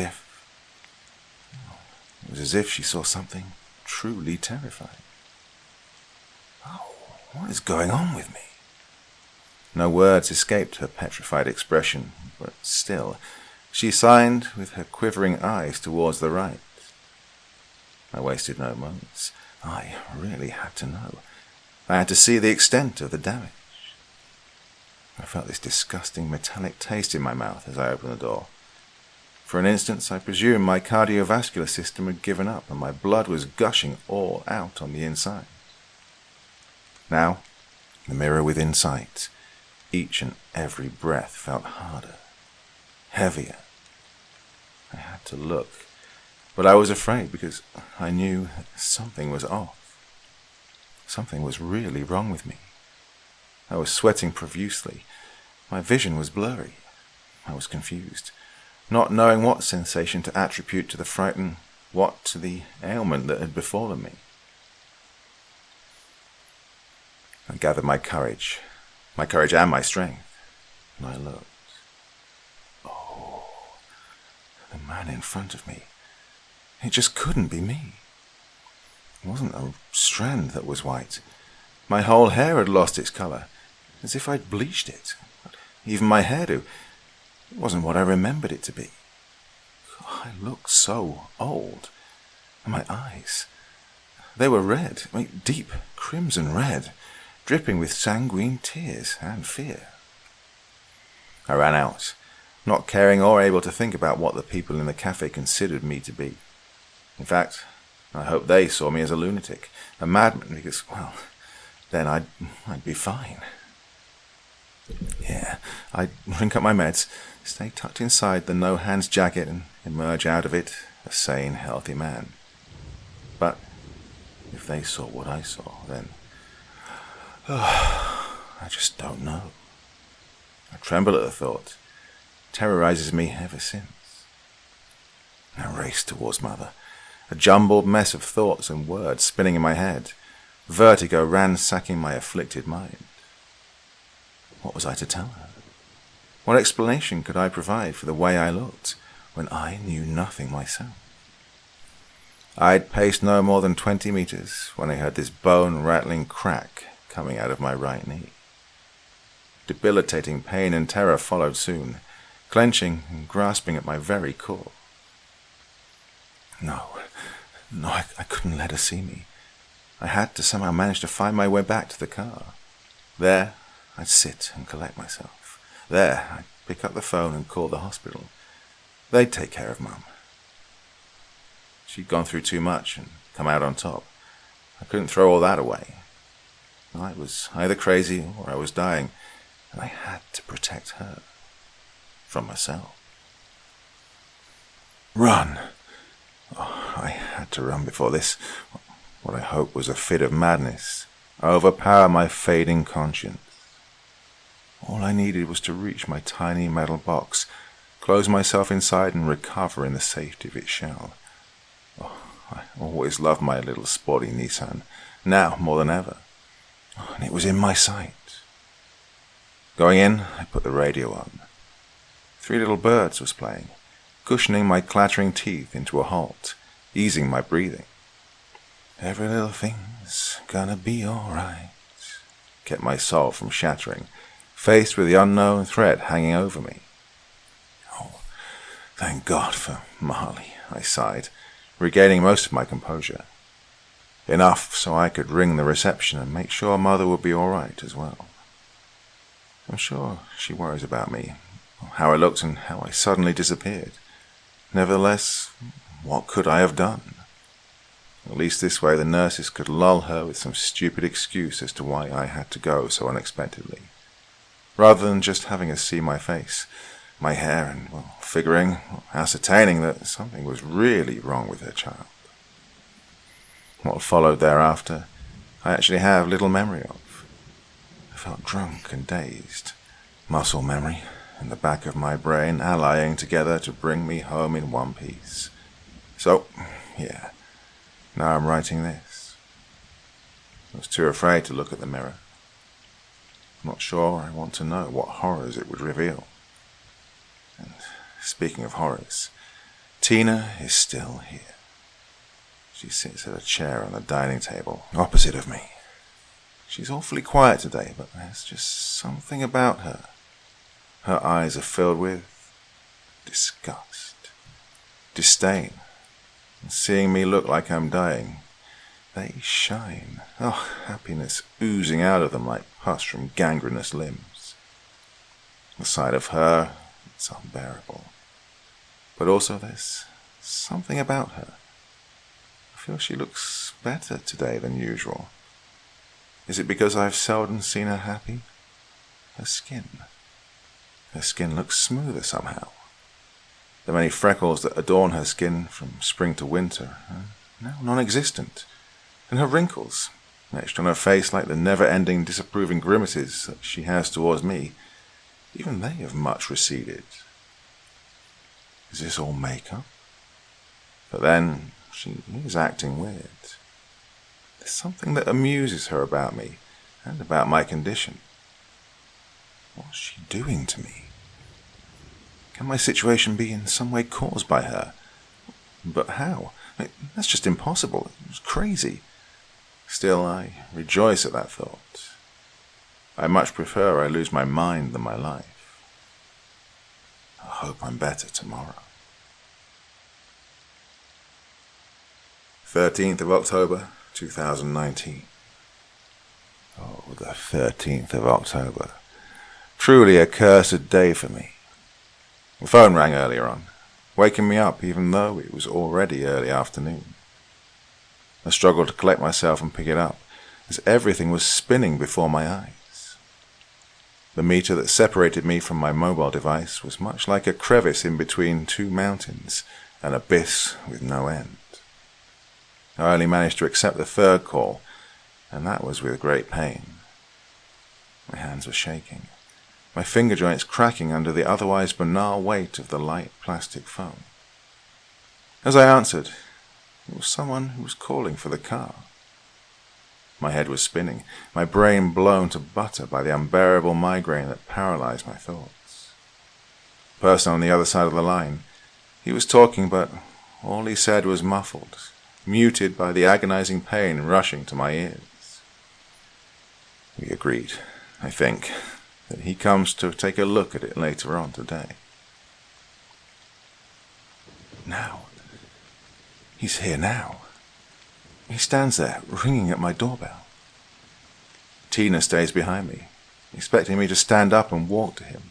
if she saw something truly terrifying. Oh, what is going on with me? No words escaped her petrified expression, but still, she signed with her quivering eyes towards the right. I wasted no moments. I really had to know. I had to see the extent of the damage. I felt this disgusting metallic taste in my mouth as I opened the door. For an instant, I presumed my cardiovascular system had given up and my blood was gushing all out on the inside. Now, the mirror within sight, each and every breath felt harder, heavier. I had to look, but I was afraid because I knew something was off. Something was really wrong with me. I was sweating profusely. My vision was blurry. I was confused, not knowing what sensation to attribute to the fright and what to the ailment that had befallen me. I gathered my courage and my strength, and I looked. Oh, the man in front of me. It just couldn't be me. It wasn't a strand that was white. My whole hair had lost its colour, as if I'd bleached it. Even my hairdo, it wasn't what I remembered it to be. I looked so old. And my eyes, they were red, deep crimson red, dripping with sanguine tears and fear. I ran out, not caring or able to think about what the people in the cafe considered me to be. In fact, I hoped they saw me as a lunatic, a madman, because, well, then I'd be fine. Yeah, I'd drink up my meds, stay tucked inside the no-hands jacket, and emerge out of it a sane, healthy man. But if they saw what I saw, then I just don't know. I tremble at the thought. It terrorizes me ever since. I raced towards Mother, a jumbled mess of thoughts and words spinning in my head, vertigo ransacking my afflicted mind. What was I to tell her? What explanation could I provide for the way I looked when I knew nothing myself? I'd paced no more than 20 meters when I heard this bone-rattling crack coming out of my right knee. Debilitating pain and terror followed soon, clenching and grasping at my very core. No, I couldn't let her see me. I had to somehow manage to find my way back to the car. There, I'd sit and collect myself. There, I'd pick up the phone and call the hospital. They'd take care of Mum. She'd gone through too much and come out on top. I couldn't throw all that away. I was either crazy or I was dying, and I had to protect her from myself. Run! Oh, I had to run before this, what I hoped was a fit of madness, overpower my fading conscience. All I needed was to reach my tiny metal box, close myself inside and recover in the safety of its shell. Oh, I always loved my little sporty Nissan, now more than ever, and it was in my sight. Going in, I put the radio on. Three Little Birds was playing, cushioning my clattering teeth into a halt, easing my breathing. Every little thing's gonna be alright, kept my soul from shattering, faced with the unknown threat hanging over me. Oh, thank God for Marley, I sighed, regaining most of my composure. Enough so I could ring the reception and make sure Mother would be alright as well. I'm sure she worries about me, how I looked and how I suddenly disappeared. Nevertheless, what could I have done? At least this way the nurses could lull her with some stupid excuse as to why I had to go so unexpectedly, rather than just having her see my face, my hair, and, well, ascertaining that something was really wrong with her child. What followed thereafter, I actually have little memory of. I felt drunk and dazed, muscle memory and the back of my brain allying together to bring me home in one piece. So, yeah, now I'm writing this. I was too afraid to look at the mirror. I'm not sure I want to know what horrors it would reveal. And speaking of horrors, Tina is still here. She sits at a chair on the dining table, opposite of me. She's awfully quiet today, but there's just something about her. Her eyes are filled with disgust, disdain, and seeing me look like I'm dying, they shine. Oh, happiness oozing out of them like pus from gangrenous limbs. The sight of her, it's unbearable. But also there's something about her. I feel she looks better today than usual. Is it because I've seldom seen her happy? Her skin looks smoother somehow. The many freckles that adorn her skin from spring to winter are now non-existent, and her wrinkles, etched on her face like the never-ending disapproving grimaces that she has towards me, even they have much receded. Is this all makeup? But then, she is acting weird. There's something that amuses her about me, and about my condition. What's she doing to me? Can my situation be in some way caused by her? But how? That's just impossible. It's crazy. Still, I rejoice at that thought. I much prefer I lose my mind than my life. I hope I'm better tomorrow. 13th of October, 2019. Oh, the 13th of October. Truly a cursed day for me. The phone rang earlier on, waking me up even though it was already early afternoon. I struggled to collect myself and pick it up, as everything was spinning before my eyes. The meter that separated me from my mobile device was much like a crevice in between two mountains, an abyss with no end. I only managed to accept the third call, and that was with great pain. My hands were shaking, my finger joints cracking under the otherwise banal weight of the light plastic phone. As I answered, it was someone who was calling for the car. My head was spinning, my brain blown to butter by the unbearable migraine that paralyzed my thoughts. The person on the other side of the line, he was talking, but all he said was muffled, muted by the agonizing pain rushing to my ears. We agreed, I think, that he comes to take a look at it later on today. Now. He's here now. He stands there, ringing at my doorbell. Tina stays behind me, expecting me to stand up and walk to him,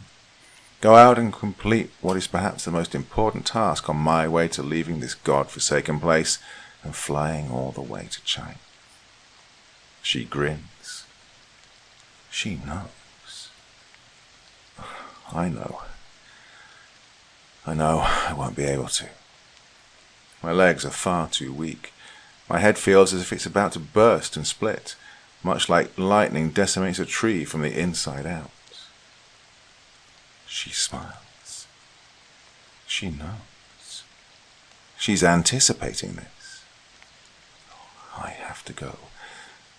go out and complete what is perhaps the most important task on my way to leaving this God-forsaken place and flying all the way to China. She grins. She knows. I know. I know I won't be able to. My legs are far too weak. My head feels as if it's about to burst and split, much like lightning decimates a tree from the inside out. She smiles. She knows. She's anticipating this. I have to go.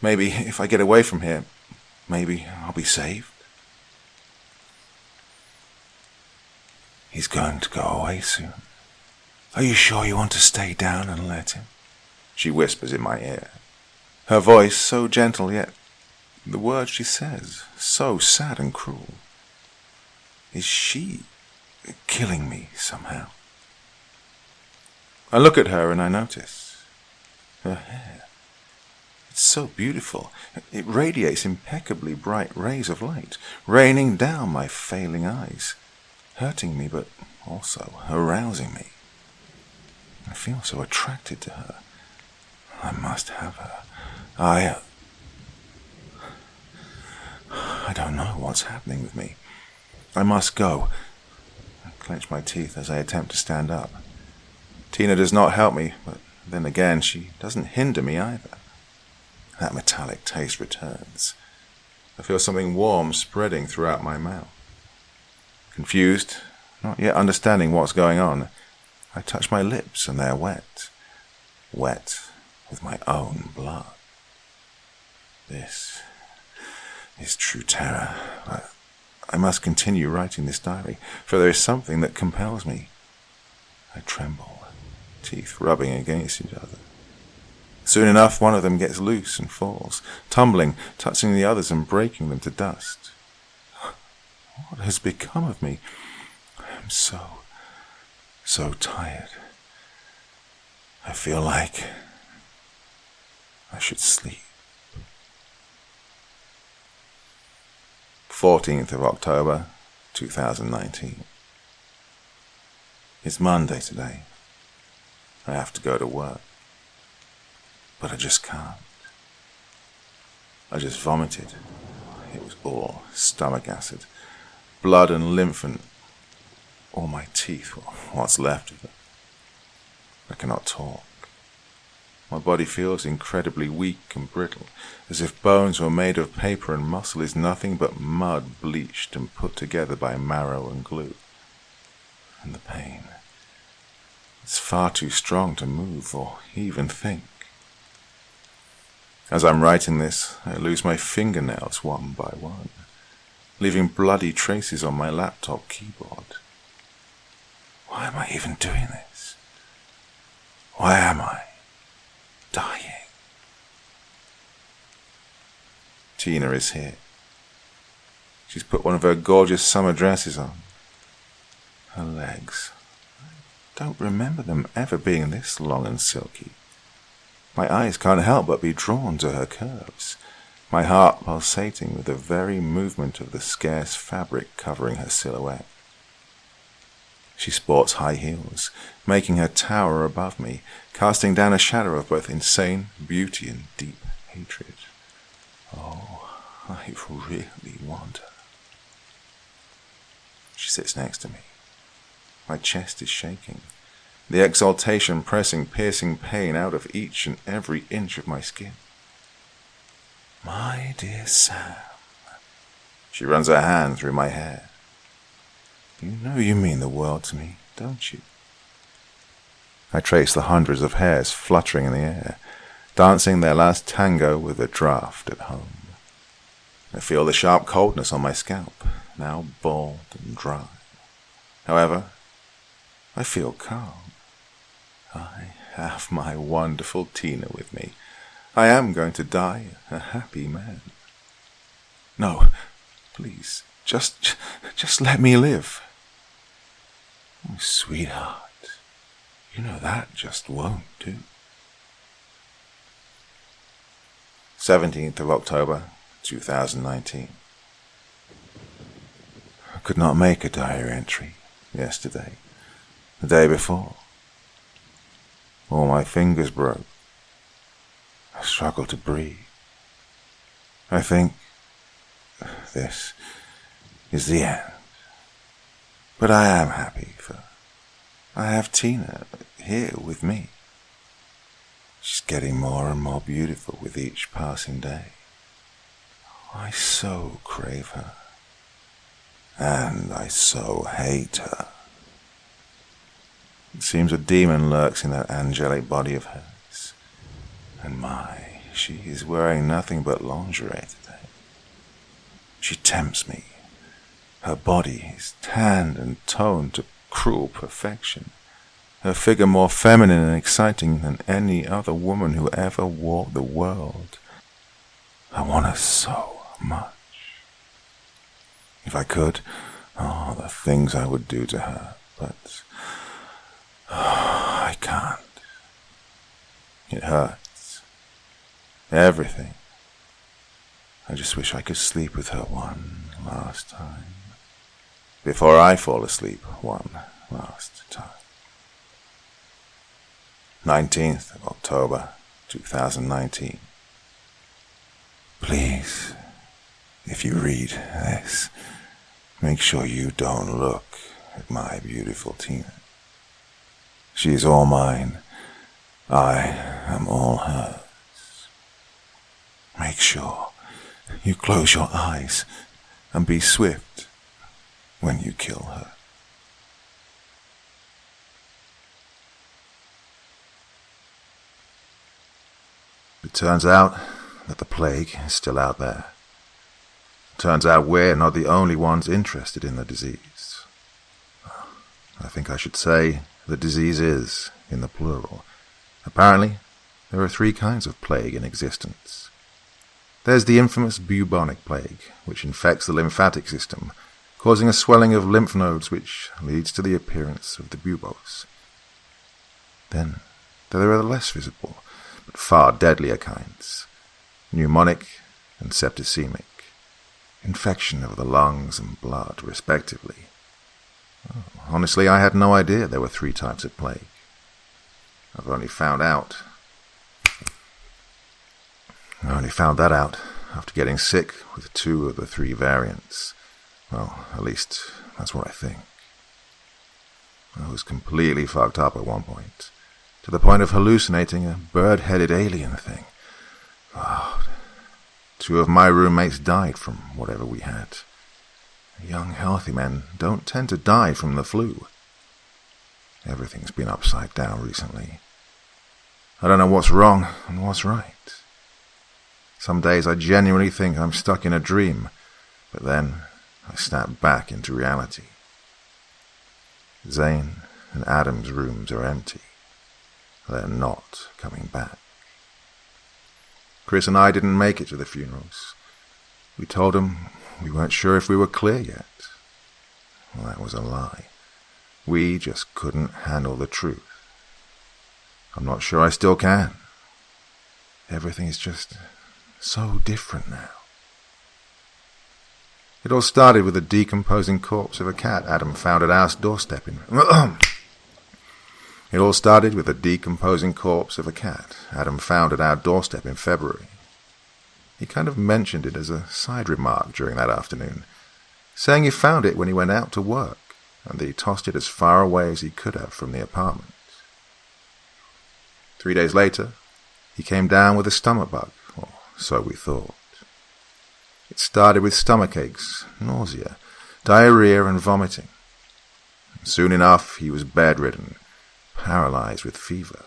Maybe if I get away from here, maybe I'll be saved. He's going to go away soon. Are you sure you want to stay down and let him? She whispers in my ear. Her voice so gentle, yet the words she says so sad and cruel. Is she killing me somehow? I look at her and I notice. Her hair. It's so beautiful. It radiates impeccably bright rays of light, raining down my failing eyes, hurting me but also arousing me. I feel so attracted to her. I must have her. I don't know what's happening with me. I must go. I clench my teeth as I attempt to stand up. Tina does not help me, but then again, she doesn't hinder me either. That metallic taste returns. I feel something warm spreading throughout my mouth. Confused, not yet understanding what's going on, I touch my lips and they're wet. Wet with my own blood. This is true terror, but I must continue writing this diary, for there is something that compels me. I tremble, teeth rubbing against each other. Soon enough, one of them gets loose and falls, tumbling, touching the others and breaking them to dust. What has become of me? I am so tired. I feel like I should sleep. 14th of October, 2019. It's Monday today. I have to go to work. But I just can't. I just vomited. It was all stomach acid, blood and lymph and all my teeth, what's left of it. I cannot talk. My body feels incredibly weak and brittle, as if bones were made of paper and muscle is nothing but mud bleached and put together by marrow and glue. And the pain. It's far too strong to move or even think. As I'm writing this, I lose my fingernails one by one, leaving bloody traces on my laptop keyboard. Why am I even doing this? Why am I dying? Tina is here. She's put one of her gorgeous summer dresses on. Her legs. I don't remember them ever being this long and silky. My eyes can't help but be drawn to her curves, my heart pulsating with the very movement of the scarce fabric covering her silhouette. She sports high heels, making her tower above me, casting down a shadow of both insane beauty and deep hatred. Oh, I really want her. She sits next to me. My chest is shaking, the exaltation pressing piercing pain out of each and every inch of my skin. My dear Sam. She runs her hand through my hair. You know you mean the world to me, don't you? I trace the hundreds of hairs fluttering in the air, dancing their last tango with the draft at home. I feel the sharp coldness on my scalp, now bald and dry. However, I feel calm. I have my wonderful Tina with me. I am going to die a happy man. No, please, just let me live. Oh, sweetheart, you know that just won't do. 17th of October, 2019. I could not make a diary entry yesterday, the day before. All my fingers broke. I struggled to breathe. I think this is the end. But I am happy, for I have Tina here with me. She's getting more and more beautiful with each passing day. I so crave her. And I so hate her. It seems a demon lurks in that angelic body of hers. And she is wearing nothing but lingerie today. She tempts me. Her body is tanned and toned to cruel perfection. Her figure more feminine and exciting than any other woman who ever walked the world. I want her so much. If I could, the things I would do to her, but I can't. It hurts. Everything. I just wish I could sleep with her one last time. Before I fall asleep one last time. 19th of October, 2019. Please, if you read this, make sure you don't look at my beautiful Tina. She is all mine. I am all hers. Make sure you close your eyes and be swift when you kill her. It turns out that the plague is still out there. It turns out we're not the only ones interested in the disease. I think I should say the disease is in the plural. Apparently, there are 3 kinds of plague in existence. There's the infamous bubonic plague, which infects the lymphatic system, causing a swelling of lymph nodes which leads to the appearance of the buboes. Then there are the less visible, but far deadlier kinds, pneumonic and septicemic, infection of the lungs and blood, respectively. Honestly, I had no idea there were 3 types of plague. I've only found that out after getting sick with 2 of the 3 variants. Well, at least that's what I think. I was completely fucked up at one point, to the point of hallucinating a bird-headed alien thing. Oh, 2 of my roommates died from whatever we had. Young, healthy men don't tend to die from the flu. Everything's been upside down recently. I don't know what's wrong and what's right. Some days I genuinely think I'm stuck in a dream, but then I snap back into reality. Zane and Adam's rooms are empty. They're not coming back. Chris and I didn't make it to the funerals. We told them we weren't sure if we were clear yet. Well, that was a lie. We just couldn't handle the truth. I'm not sure I still can. everything is just so different now. It all started with the decomposing corpse of a cat Adam found at our doorstep in... It all started with the decomposing corpse of a cat Adam found at our doorstep in February. He kind of mentioned it as a side remark during that afternoon, saying he found it when he went out to work, and that he tossed it as far away as he could have from the apartment. 3 days later, he came down with a stomach bug, or so we thought. It started with stomach aches, nausea, diarrhea and vomiting. Soon enough, he was bedridden, paralyzed with fever.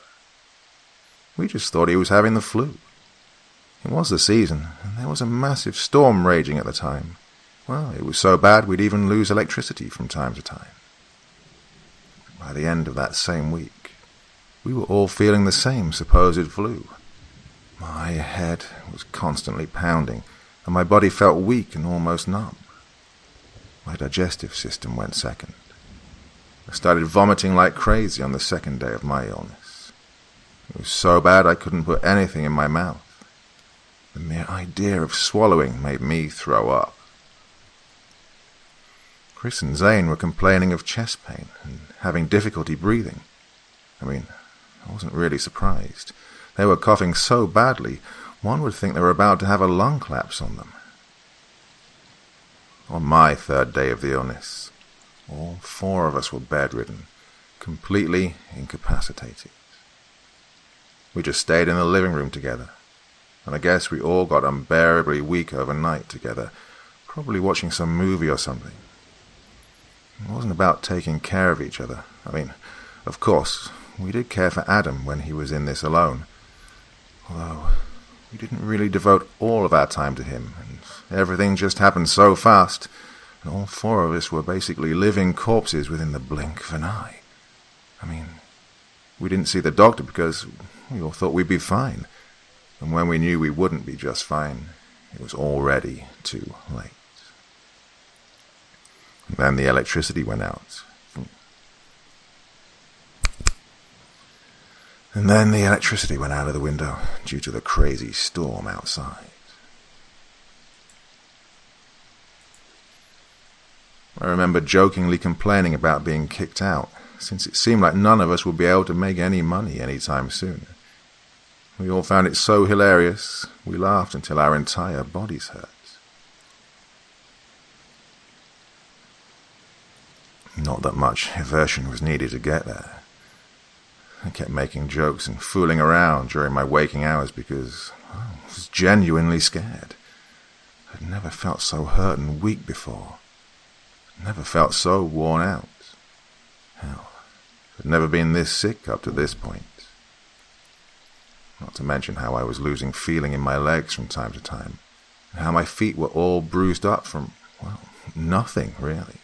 We just thought he was having the flu. It was the season, and there was a massive storm raging at the time. Well, it was so bad we'd even lose electricity from time to time. By the end of that same week, we were all feeling the same supposed flu. My head was constantly pounding, and my body felt weak and almost numb. My digestive system went second. I started vomiting like crazy on the second day of my illness. It was so bad I couldn't put anything in my mouth. The mere idea of swallowing made me throw up. Chris and Zane were complaining of chest pain and having difficulty breathing. I wasn't really surprised. They were coughing so badly, one would think they were about to have a lung collapse on them. On my third day of the illness, all 4 of us were bedridden, completely incapacitated. We just stayed in the living room together, and I guess we all got unbearably weak overnight together, probably watching some movie or something. It wasn't about taking care of each other. Of course, we did care for Adam when he was in this alone, although we didn't really devote all of our time to him, and everything just happened so fast, and all 4 of us were basically living corpses within the blink of an eye. We didn't see the doctor because we all thought we'd be fine, and when we knew we wouldn't be just fine, it was already too late. And then the electricity went out. And then the electricity went out of the window due to the crazy storm outside. I remember jokingly complaining about being kicked out, since it seemed like none of us would be able to make any money anytime soon. We all found it so hilarious, we laughed until our entire bodies hurt. Not that much aversion was needed to get there. I kept making jokes and fooling around during my waking hours because I was genuinely scared. I'd never felt so hurt and weak before. Never felt so worn out. Hell, I'd never been this sick up to this point. Not to mention how I was losing feeling in my legs from time to time, and how my feet were all bruised up from, nothing really.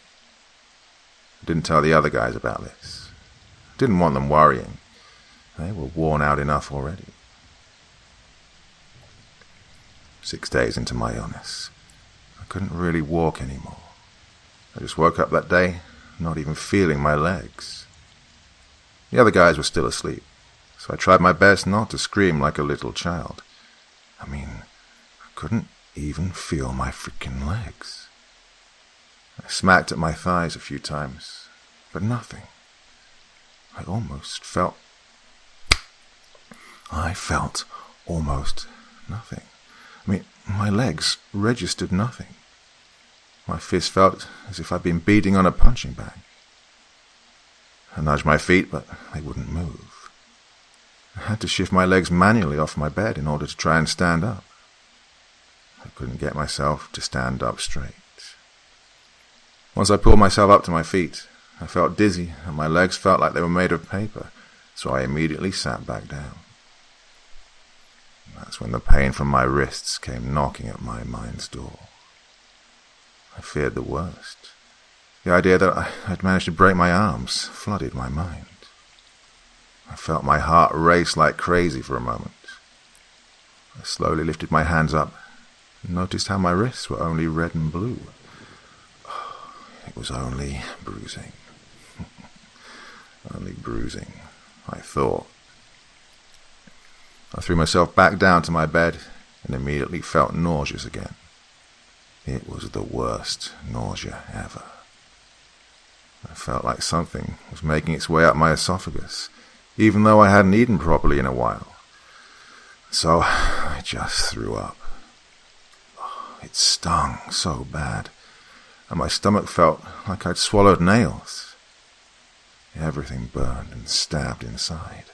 I didn't tell the other guys about this. I didn't want them worrying. They were worn out enough already. 6 days into my illness, I couldn't really walk anymore. I just woke up that day, not even feeling my legs. The other guys were still asleep, so I tried my best not to scream like a little child. I couldn't even feel my freaking legs. I smacked at my thighs a few times, but nothing. I felt almost nothing. My legs registered nothing. My fist felt as if I'd been beating on a punching bag. I nudged my feet, but they wouldn't move. I had to shift my legs manually off my bed in order to try and stand up. I couldn't get myself to stand up straight. Once I pulled myself up to my feet, I felt dizzy and my legs felt like they were made of paper, so I immediately sat back down. That's when the pain from my wrists came knocking at my mind's door. I feared the worst. The idea that I'd managed to break my arms flooded my mind. I felt my heart race like crazy for a moment. I slowly lifted my hands up and noticed how my wrists were only red and blue. It was only bruising. Only bruising, I thought. I threw myself back down to my bed and immediately felt nauseous again. It was the worst nausea ever. I felt like something was making its way up my esophagus, even though I hadn't eaten properly in a while. So I just threw up. It stung so bad, and my stomach felt like I'd swallowed nails. Everything burned and stabbed inside.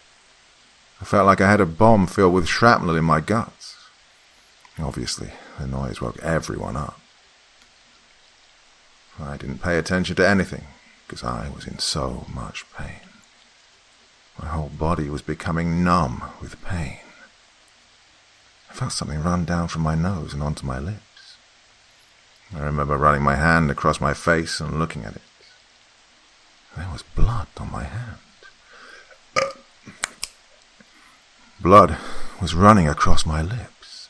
I felt like I had a bomb filled with shrapnel in my guts. Obviously, the noise woke everyone up. I didn't pay attention to anything, because I was in so much pain. My whole body was becoming numb with pain. I felt something run down from my nose and onto my lips. I remember running my hand across my face and looking at it. There was blood on my hand. Blood was running across my lips.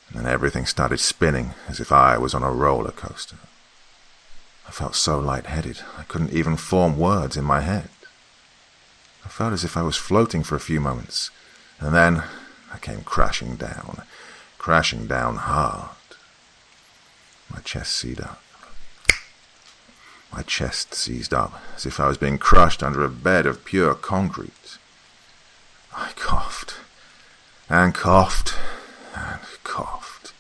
And then everything started spinning as if I was on a roller coaster. I felt so lightheaded I couldn't even form words in my head. I felt as if I was floating for a few moments, and then I came crashing down hard. My chest seized up as if I was being crushed under a bed of pure concrete. I coughed and coughed and coughed.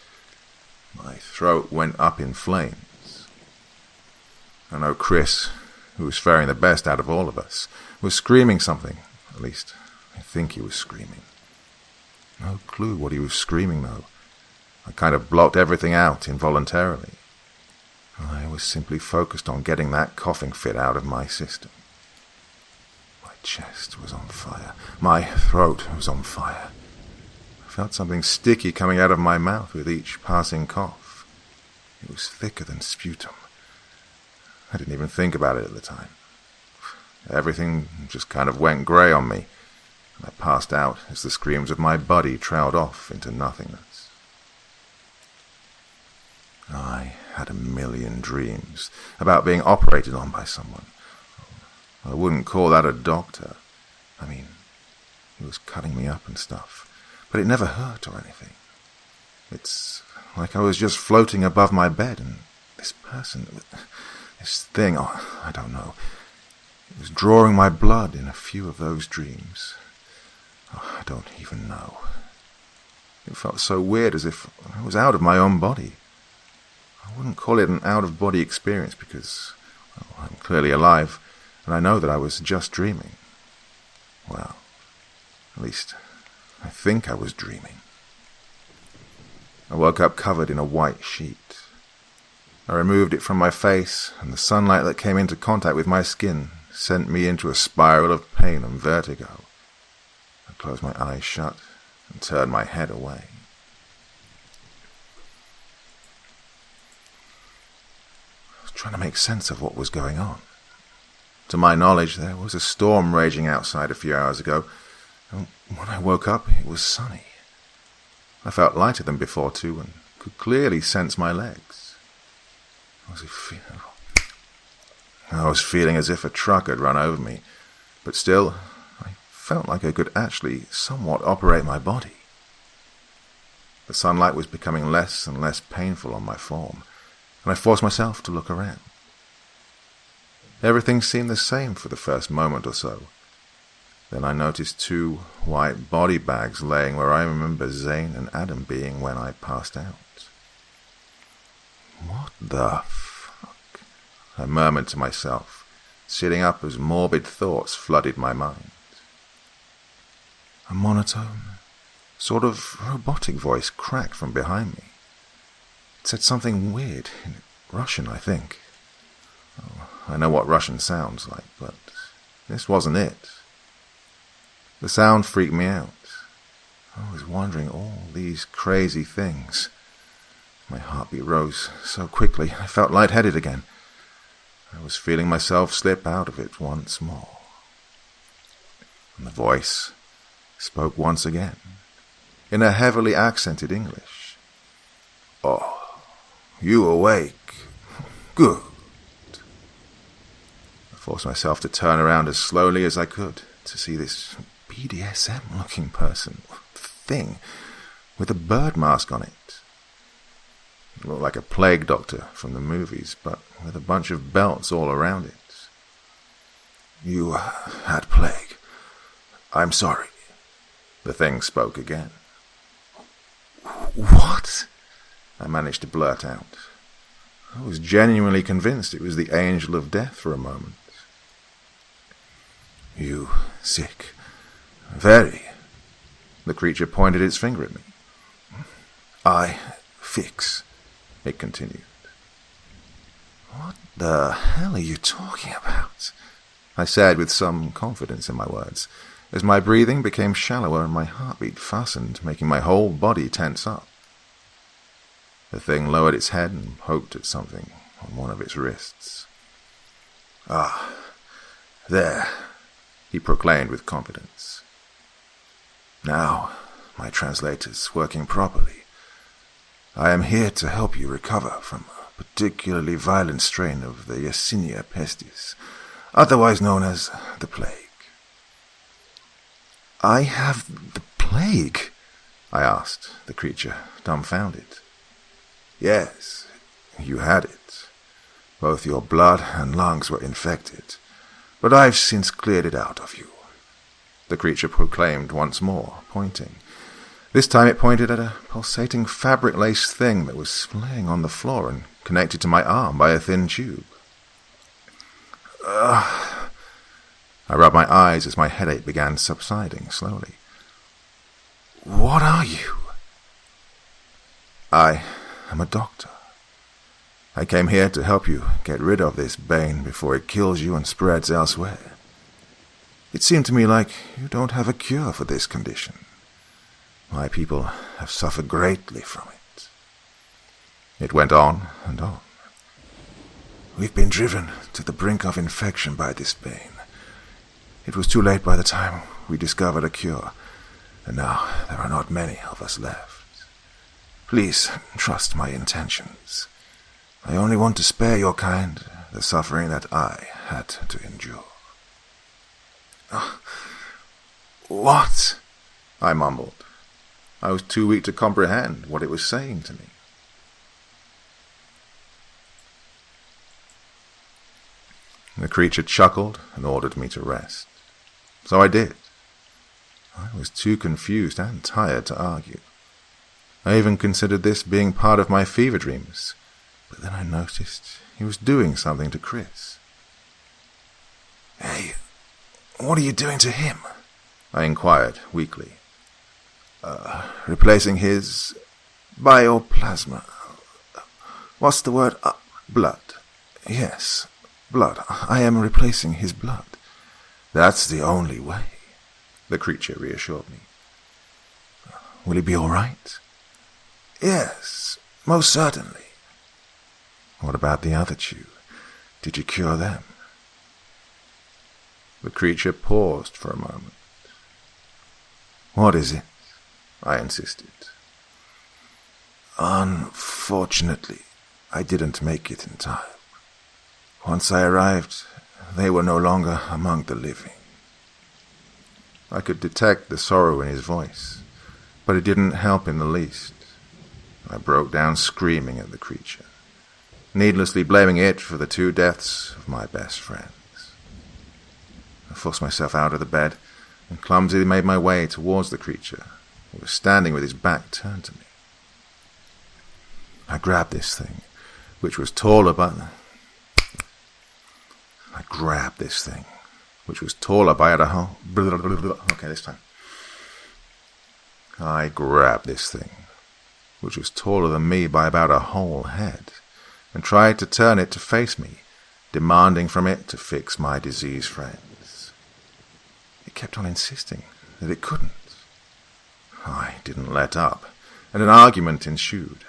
My throat went up in flames. I know Chris, who was faring the best out of all of us, was screaming something. At least, I think he was screaming. No clue what he was screaming, though. I kind of blocked everything out involuntarily. I was simply focused on getting that coughing fit out of my system. My chest was on fire. My throat was on fire. I felt something sticky coming out of my mouth with each passing cough. It was thicker than sputum. I didn't even think about it at the time. Everything just kind of went grey on me, and I passed out as the screams of my body trailed off into nothingness. I had a million dreams about being operated on by someone. I wouldn't call that a doctor. I mean, he was cutting me up and stuff, but it never hurt or anything. It's like I was just floating above my bed, and this person, this thing, I don't know, it was drawing my blood in a few of those dreams. I don't even know. It felt so weird, as if I was out of my own body. I wouldn't call it an out-of-body experience because, well, I'm clearly alive, and I know that I was just dreaming. Well, at least I think I was dreaming. I woke up covered in a white sheet. I removed it from my face, and the sunlight that came into contact with my skin sent me into a spiral of pain and vertigo. I closed my eyes shut and turned my head away. I was trying to make sense of what was going on. To my knowledge, there was a storm raging outside a few hours ago, and when I woke up, it was sunny. I felt lighter than before, too, and could clearly sense my legs. I was feeling as if a truck had run over me, but still, I felt like I could actually somewhat operate my body. The sunlight was becoming less and less painful on my form, and I forced myself to look around. Everything seemed the same for the first moment or so. Then I noticed 2 white body bags laying where I remember Zane and Adam being when I passed out. What the fuck? I murmured to myself, sitting up as morbid thoughts flooded my mind. A monotone, sort of robotic voice cracked from behind me. It said something weird, in Russian, I think. Oh, I know what Russian sounds like, but this wasn't it. The sound freaked me out. I was wondering all these crazy things. My heartbeat rose so quickly I felt lightheaded again. I was feeling myself slip out of it once more. And the voice spoke once again, in a heavily accented English. "Oh, you awake? Good." I forced myself to turn around as slowly as I could to see this BDSM-looking person, thing, with a bird mask on it. It looked like a plague doctor from the movies, but with a bunch of belts all around it. "You had plague. I'm sorry." The thing spoke again. "What?" I managed to blurt out. I was genuinely convinced it was the angel of death for a moment. "You sick? Very." The creature pointed its finger at me. "I fix," it continued. "What the hell are you talking about?" I said with some confidence in my words, as my breathing became shallower and my heartbeat fastened, making my whole body tense up. The thing lowered its head and poked at something on one of its wrists. "Ah, there," he proclaimed with confidence. "Now, my translator's working properly. I am here to help you recover from a particularly violent strain of the Yersinia pestis, otherwise known as the plague." "I have the plague?" I asked, the creature dumbfounded. "Yes, you had it. Both your blood and lungs were infected, but I've since cleared it out of you," the creature proclaimed once more, pointing. This time it pointed at a pulsating fabric-laced thing that was laying on the floor and connected to my arm by a thin tube. I rubbed my eyes as my headache began subsiding slowly. "What are you?" "I am a doctor. I came here to help you get rid of this bane before it kills you and spreads elsewhere. It seemed to me like you don't have a cure for this condition. My people have suffered greatly from it." It went on and on. "We've been driven to the brink of infection by this bane. It was too late by the time we discovered a cure, and now there are not many of us left. Please trust my intentions. I only want to spare your kind the suffering that I had to endure." "What?" I mumbled. I was too weak to comprehend what it was saying to me. The creature chuckled and ordered me to rest. So I did. I was too confused and tired to argue. I even considered this being part of my fever dreams, but then I noticed he was doing something to Chris. "Hey, what are you doing to him?" I inquired weakly. Replacing his bioplasma. What's the word? Blood. Yes, blood. I am replacing his blood. That's the only way," the creature reassured me. "Will he be all right?" "Yes, most certainly." "What about the other two? Did you cure them?" The creature paused for a moment. "What is it?" I insisted. "Unfortunately, I didn't make it in time. Once I arrived, they were no longer among the living." I could detect the sorrow in his voice, but it didn't help in the least. I broke down screaming at the creature, needlessly blaming it for the 2 deaths of my best friends. I forced myself out of the bed and clumsily made my way towards the creature, who was standing with his back turned to me. I grabbed this thing, which was taller by about a whole... Okay, this time. I grabbed this thing, which was taller than me by about a whole head, and tried to turn it to face me, demanding from it to fix my diseased friends. It kept on insisting that it couldn't. I didn't let up, and an argument ensued.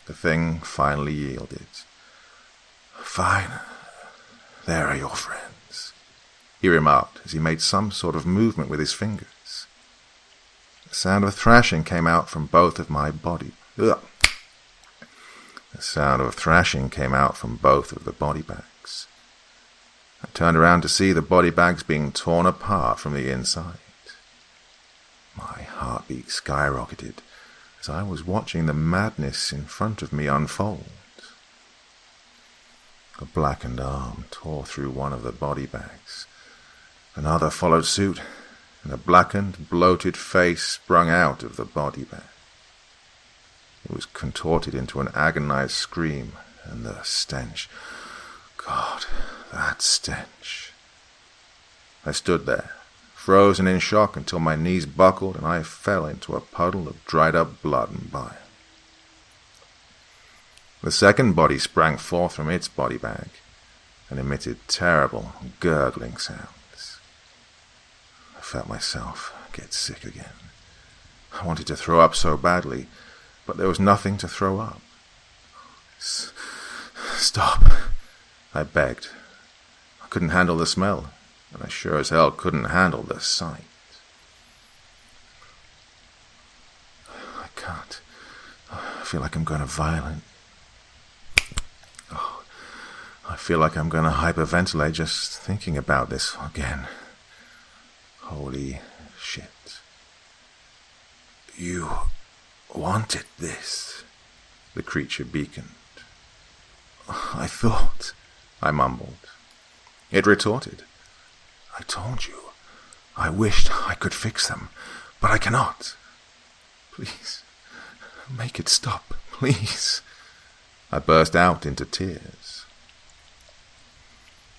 The thing finally yielded. "Fine, there are your friends," he remarked as he made some sort of movement with his fingers. The sound of thrashing came out from both of my body. The sound of thrashing came out from both of the body bags. I turned around to see the body bags being torn apart from the inside. My heartbeat skyrocketed as I was watching the madness in front of me unfold. A blackened arm tore through one of the body bags. Another followed suit, and a blackened, bloated face sprung out of the body bag. It was contorted into an agonized scream, and the stench. God, that stench. I stood there, frozen in shock until my knees buckled and I fell into a puddle of dried-up blood and bile. The second body sprang forth from its body bag and emitted terrible, gurgling sounds. I felt myself get sick again. I wanted to throw up so badly, but there was nothing to throw up. Stop, I begged. I couldn't handle the smell, and I sure as hell couldn't handle the sight. I can't. I feel like I'm going to violent. Oh, I feel like I'm going to hyperventilate just thinking about this again. Holy shit. You wanted this, the creature beaconed. I thought, I mumbled. It retorted. I told you. I wished I could fix them, but I cannot. Please, make it stop, please. I burst out into tears.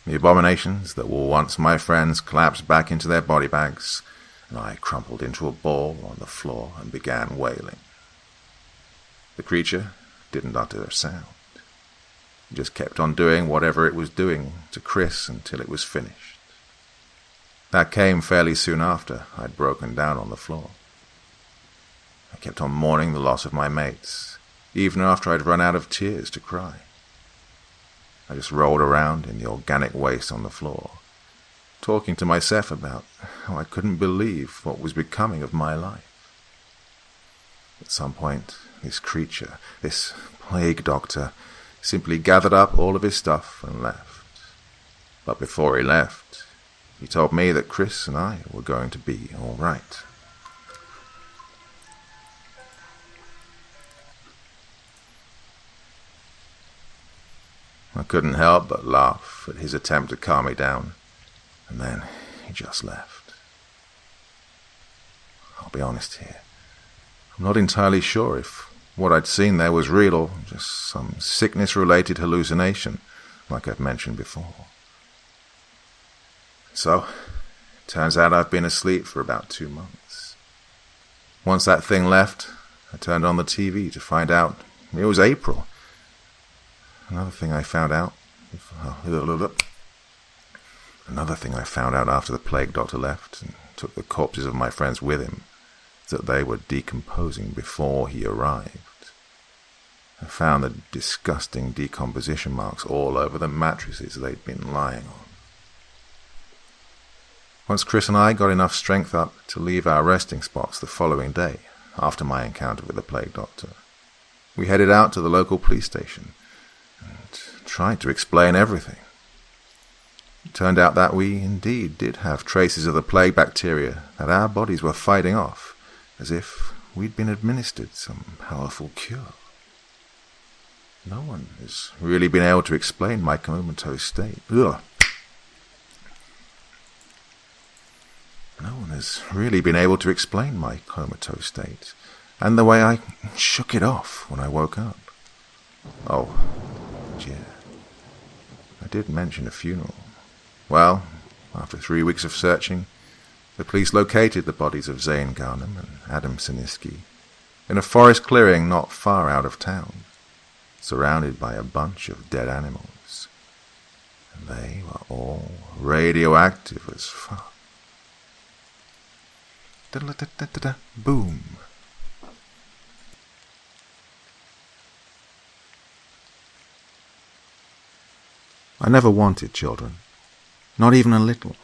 The abominations that were once my friends collapsed back into their body bags, and I crumpled into a ball on the floor and began wailing. The creature didn't utter a sound. It just kept on doing whatever it was doing to Chris until it was finished. That came fairly soon after I'd broken down on the floor. I kept on mourning the loss of my mates, even after I'd run out of tears to cry. I just rolled around in the organic waste on the floor, talking to myself about how I couldn't believe what was becoming of my life. At some point, this creature, this plague doctor, simply gathered up all of his stuff and left. But before he left, he told me that Chris and I were going to be all right. I couldn't help but laugh at his attempt to calm me down, and then he just left. I'll be honest here. I'm not entirely sure if what I'd seen there was real or just some sickness-related hallucination, like I've mentioned before. So, it turns out I've been asleep for about 2 months. Once that thing left, I turned on the TV to find out it was April. Another thing I found out after the plague doctor left and took the corpses of my friends with him is that they were decomposing before he arrived. I found the disgusting decomposition marks all over the mattresses they'd been lying on. Once Chris and I got enough strength up to leave our resting spots the following day, after my encounter with the plague doctor, we headed out to the local police station and tried to explain everything. It turned out that we indeed did have traces of the plague bacteria that our bodies were fighting off, as if we'd been administered some powerful cure. No one has really been able to explain my comatose state. No one has really been able to explain my comatose state, and the way I shook it off when I woke up. Oh, yeah. I did mention a funeral. Well, after 3 weeks of searching, the police located the bodies of Zane Garnham and Adam Siniski in a forest clearing not far out of town, surrounded by a bunch of dead animals. And they were all radioactive as fuck. Boom. I never wanted children, not even a little.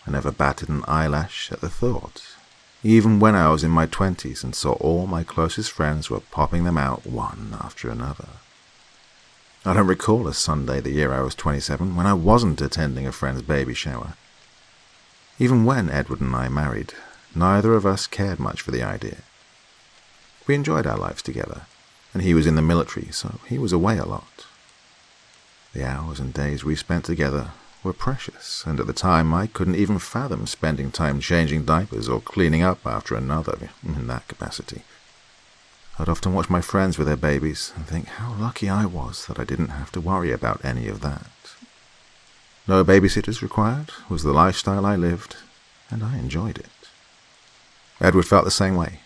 I never batted an eyelash at the thought, even when I was in my 20s and saw all my closest friends were popping them out one after another. I don't recall a Sunday the year I was 27 when I wasn't attending a friend's baby shower. Even when Edward and I married, neither of us cared much for the idea. We enjoyed our lives together, and he was in the military, so he was away a lot. The hours and days we spent together were precious, and at the time I couldn't even fathom spending time changing diapers or cleaning up after another in that capacity. I'd often watch my friends with their babies and think how lucky I was that I didn't have to worry about any of that. No babysitters required was the lifestyle I lived, and I enjoyed it. Edward felt the same way,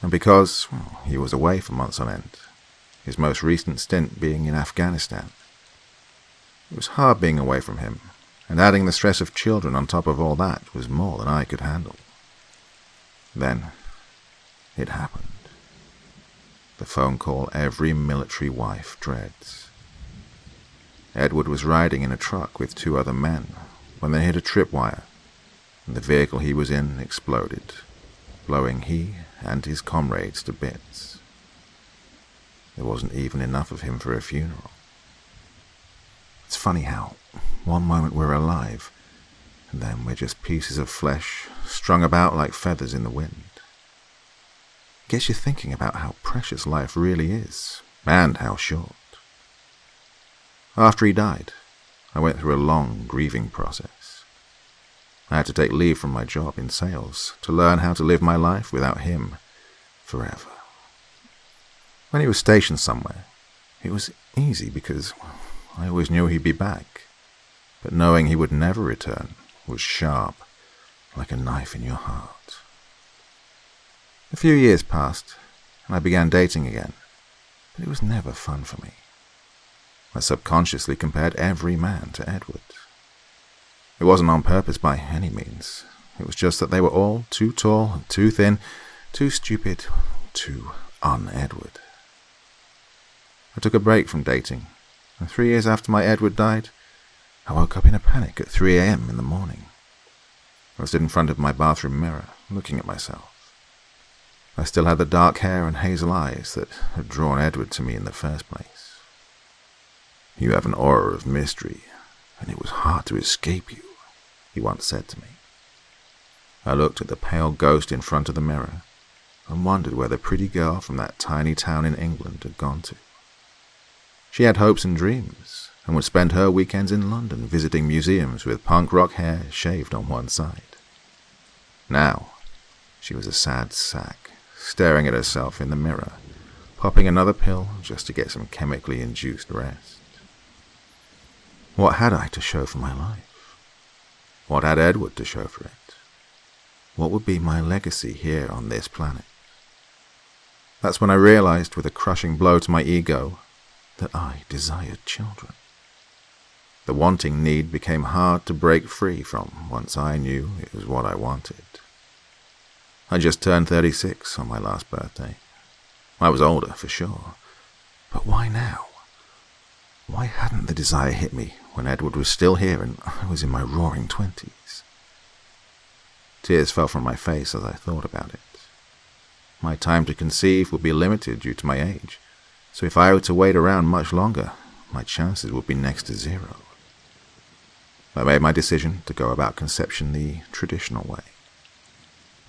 and because, he was away for months on end, his most recent stint being in Afghanistan. It was hard being away from him, and adding the stress of children on top of all that was more than I could handle. Then, it happened. The phone call every military wife dreads. Edward was riding in a truck with 2 other men when they hit a tripwire, and the vehicle he was in exploded, blowing he and his comrades to bits. There wasn't even enough of him for a funeral. It's funny how one moment we're alive, and then we're just pieces of flesh strung about like feathers in the wind. Gets you thinking about how precious life really is, and how short. After he died, I went through a long grieving process. I had to take leave from my job in sales to learn how to live my life without him forever. When he was stationed somewhere, it was easy because I always knew he'd be back, but knowing he would never return was sharp, like a knife in your heart. A few years passed, and I began dating again, but it was never fun for me. I subconsciously compared every man to Edward. It wasn't on purpose by any means. It was just that they were all too tall, too thin, too stupid, too un-Edward. I took a break from dating, and 3 years after my Edward died, I woke up in a panic at 3 a.m. in the morning. I stood in front of my bathroom mirror, looking at myself. I still had the dark hair and hazel eyes that had drawn Edward to me in the first place. "You have an aura of mystery, and it was hard to escape you," he once said to me. I looked at the pale ghost in front of the mirror and wondered where the pretty girl from that tiny town in England had gone to. She had hopes and dreams, and would spend her weekends in London visiting museums with punk rock hair shaved on one side. Now, she was a sad sack, staring at herself in the mirror, popping another pill just to get some chemically induced rest. What had I to show for my life? What had Edward to show for it? What would be my legacy here on this planet? That's when I realized, with a crushing blow to my ego, that I desired children. The wanting need became hard to break free from once I knew it was what I wanted. I just turned 36 on my last birthday. I was older, for sure. But why now? Why hadn't the desire hit me when Edward was still here and I was in my roaring 20s? Tears fell from my face as I thought about it. My time to conceive would be limited due to my age, so if I were to wait around much longer, my chances would be next to 0. I made my decision to go about conception the traditional way.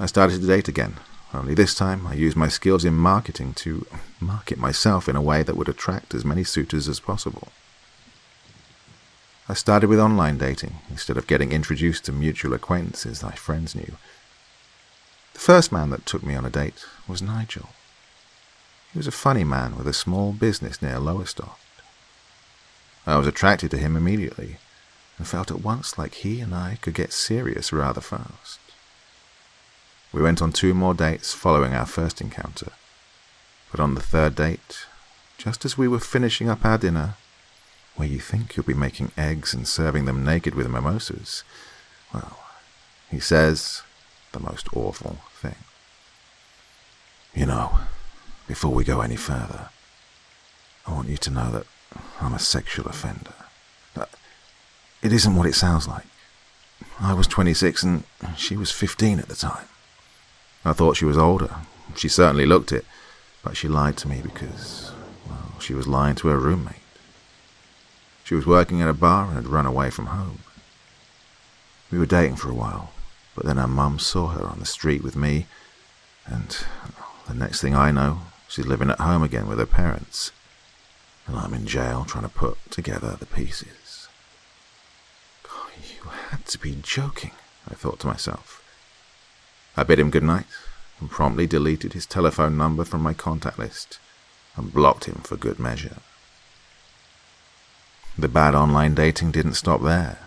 I started to date again, only this time I used my skills in marketing to market myself in a way that would attract as many suitors as possible. I started with online dating instead of getting introduced to mutual acquaintances my friends knew. The first man that took me on a date was Nigel. He was a funny man with a small business near Lowestoft. I was attracted to him immediately and felt at once like he and I could get serious rather fast. We went on 2 more dates following our first encounter, but on the 3rd date, just as we were finishing up our dinner, where you think you'll be making eggs and serving them naked with mimosas, well, he says the most awful thing. "You know, before we go any further, I want you to know that I'm a sexual offender. It isn't what it sounds like. I was 26 and she was 15 at the time. I thought she was older. She certainly looked it, but she lied to me because, well, she was lying to her roommate. She was working at a bar and had run away from home. We were dating for a while, but then her mum saw her on the street with me, and the next thing I know, she's living at home again with her parents, and I'm in jail trying to put together the pieces. God, you had to be joking, I thought to myself. I bid him good night and promptly deleted his telephone number from my contact list and blocked him for good measure. The bad online dating didn't stop there,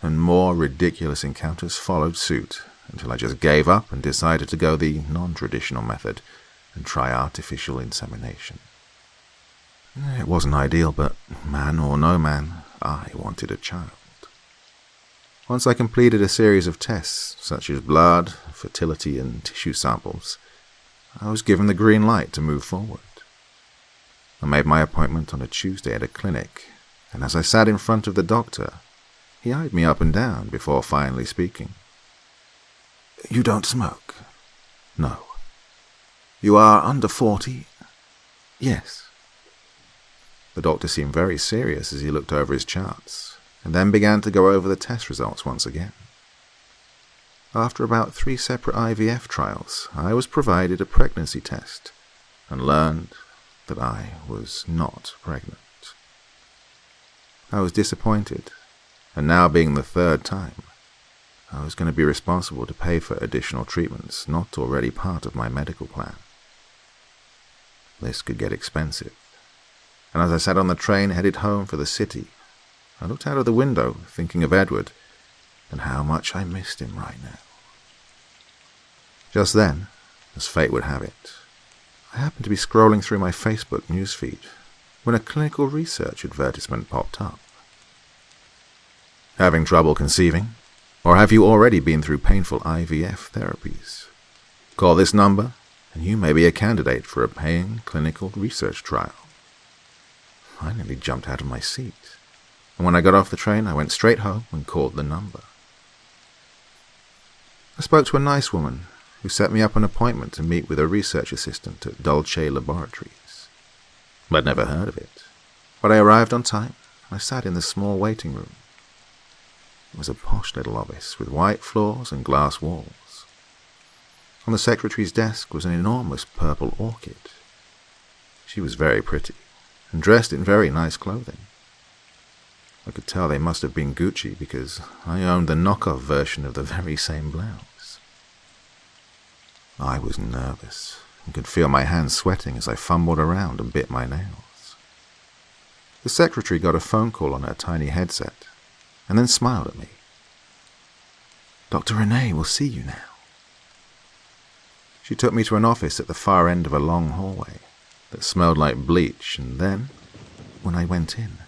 and more ridiculous encounters followed suit until I just gave up and decided to go the non-traditional method and try artificial insemination. It wasn't ideal, but man or no man, I wanted a child. Once I completed a series of tests, such as blood, fertility, and tissue samples, I was given the green light to move forward. I made my appointment on a Tuesday at a clinic, and as I sat in front of the doctor, he eyed me up and down before finally speaking. "You don't smoke?" "No." "You are under 40? "Yes." The doctor seemed very serious as he looked over his charts, and then began to go over the test results once again. After about 3 separate IVF trials, I was provided a pregnancy test and learned that I was not pregnant. I was disappointed, and now being the 3rd time, I was going to be responsible to pay for additional treatments not already part of my medical plan. This could get expensive, and as I sat on the train headed home for the city, I looked out of the window thinking of Edward and how much I missed him right now. Just then, as fate would have it, I happened to be scrolling through my Facebook newsfeed when a clinical research advertisement popped up. Having trouble conceiving? Or have you already been through painful IVF therapies? Call this number and you may be a candidate for a paying clinical research trial. I nearly jumped out of my seat, and when I got off the train, I went straight home and called the number. I spoke to a nice woman who set me up an appointment to meet with a research assistant at Dulce Laboratories. I'd never heard of it, but I arrived on time and I sat in the small waiting room. It was a posh little office with white floors and glass walls. On the secretary's desk was an enormous purple orchid. She was very pretty and dressed in very nice clothing. I could tell they must have been Gucci because I owned the knockoff version of the very same blouse. I was nervous and could feel my hands sweating as I fumbled around and bit my nails. The secretary got a phone call on her tiny headset and then smiled at me. "Dr. Renee will see you now." She took me to an office at the far end of a long hallway that smelled like bleach, and then, when I went in,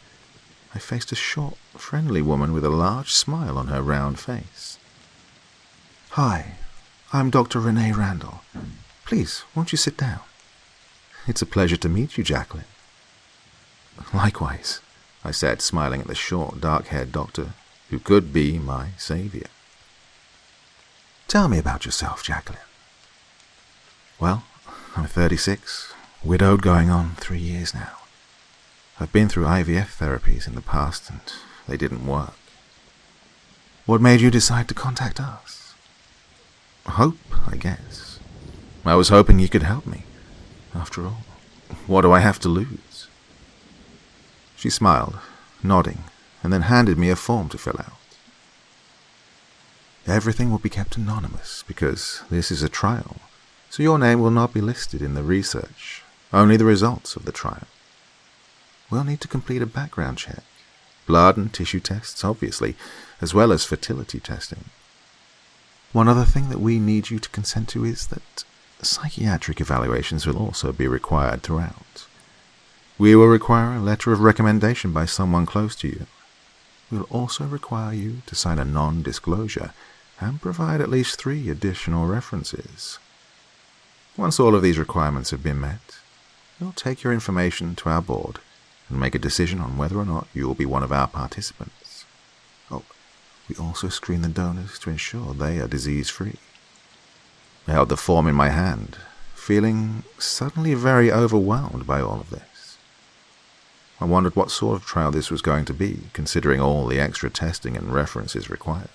I faced a short, friendly woman with a large smile on her round face. "Hi, I'm Dr. Renee Randall. Please, won't you sit down?" "It's a pleasure to meet you, Jacqueline." "Likewise," I said, smiling at the short, dark-haired doctor who could be my savior. "Tell me about yourself, Jacqueline." "Well, I'm 36, widowed going on 3 years now. I've been through IVF therapies in the past and they didn't work." "What made you decide to contact us?" "Hope, I guess. I was hoping you could help me. After all, what do I have to lose?" She smiled, nodding, and then handed me a form to fill out. "Everything will be kept anonymous because this is a trial, so your name will not be listed in the research, only the results of the trial. We'll need to complete a background check, blood and tissue tests, obviously, as well as fertility testing. One other thing that we need you to consent to is that psychiatric evaluations will also be required throughout. We will require a letter of recommendation by someone close to you. We'll also require you to sign a non-disclosure and provide at least 3 additional references. Once all of these requirements have been met, we'll take your information to our board and make a decision on whether or not you will be one of our participants. Oh, we also screen the donors to ensure they are disease-free." I held the form in my hand, feeling suddenly very overwhelmed by all of this. I wondered what sort of trial this was going to be, considering all the extra testing and references required.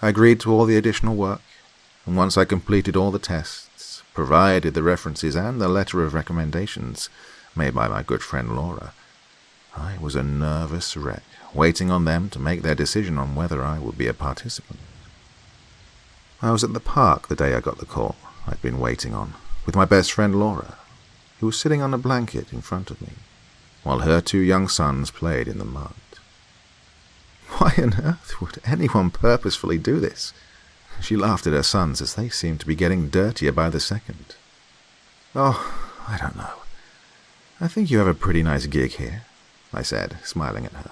I agreed to all the additional work, and once I completed all the tests, provided the references and the letter of recommendations made by my good friend Laura, I was a nervous wreck, waiting on them to make their decision on whether I would be a participant. I was at the park the day I got the call I'd been waiting on, with my best friend Laura, who was sitting on a blanket in front of me, while her 2 young sons played in the mud. Why on earth would anyone purposefully do this? She laughed at her sons as they seemed to be getting dirtier by the second. Oh, I don't know. I think you have a pretty nice gig here, I said, smiling at her.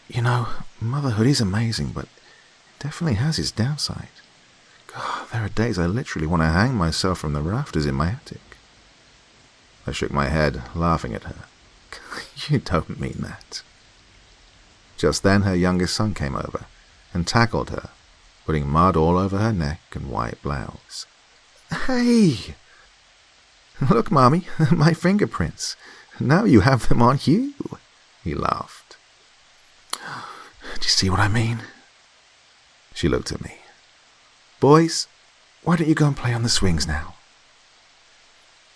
You know, motherhood is amazing, but it definitely has its downside. God, there are days I literally want to hang myself from the rafters in my attic. I shook my head, laughing at her. You don't mean that. Just then her youngest son came over and tackled her, putting mud all over her neck and white blouse. Hey! Look, Mommy, my fingerprints. Now you have them on you, he laughed. Do you see what I mean? She looked at me. Boys, why don't you go and play on the swings now?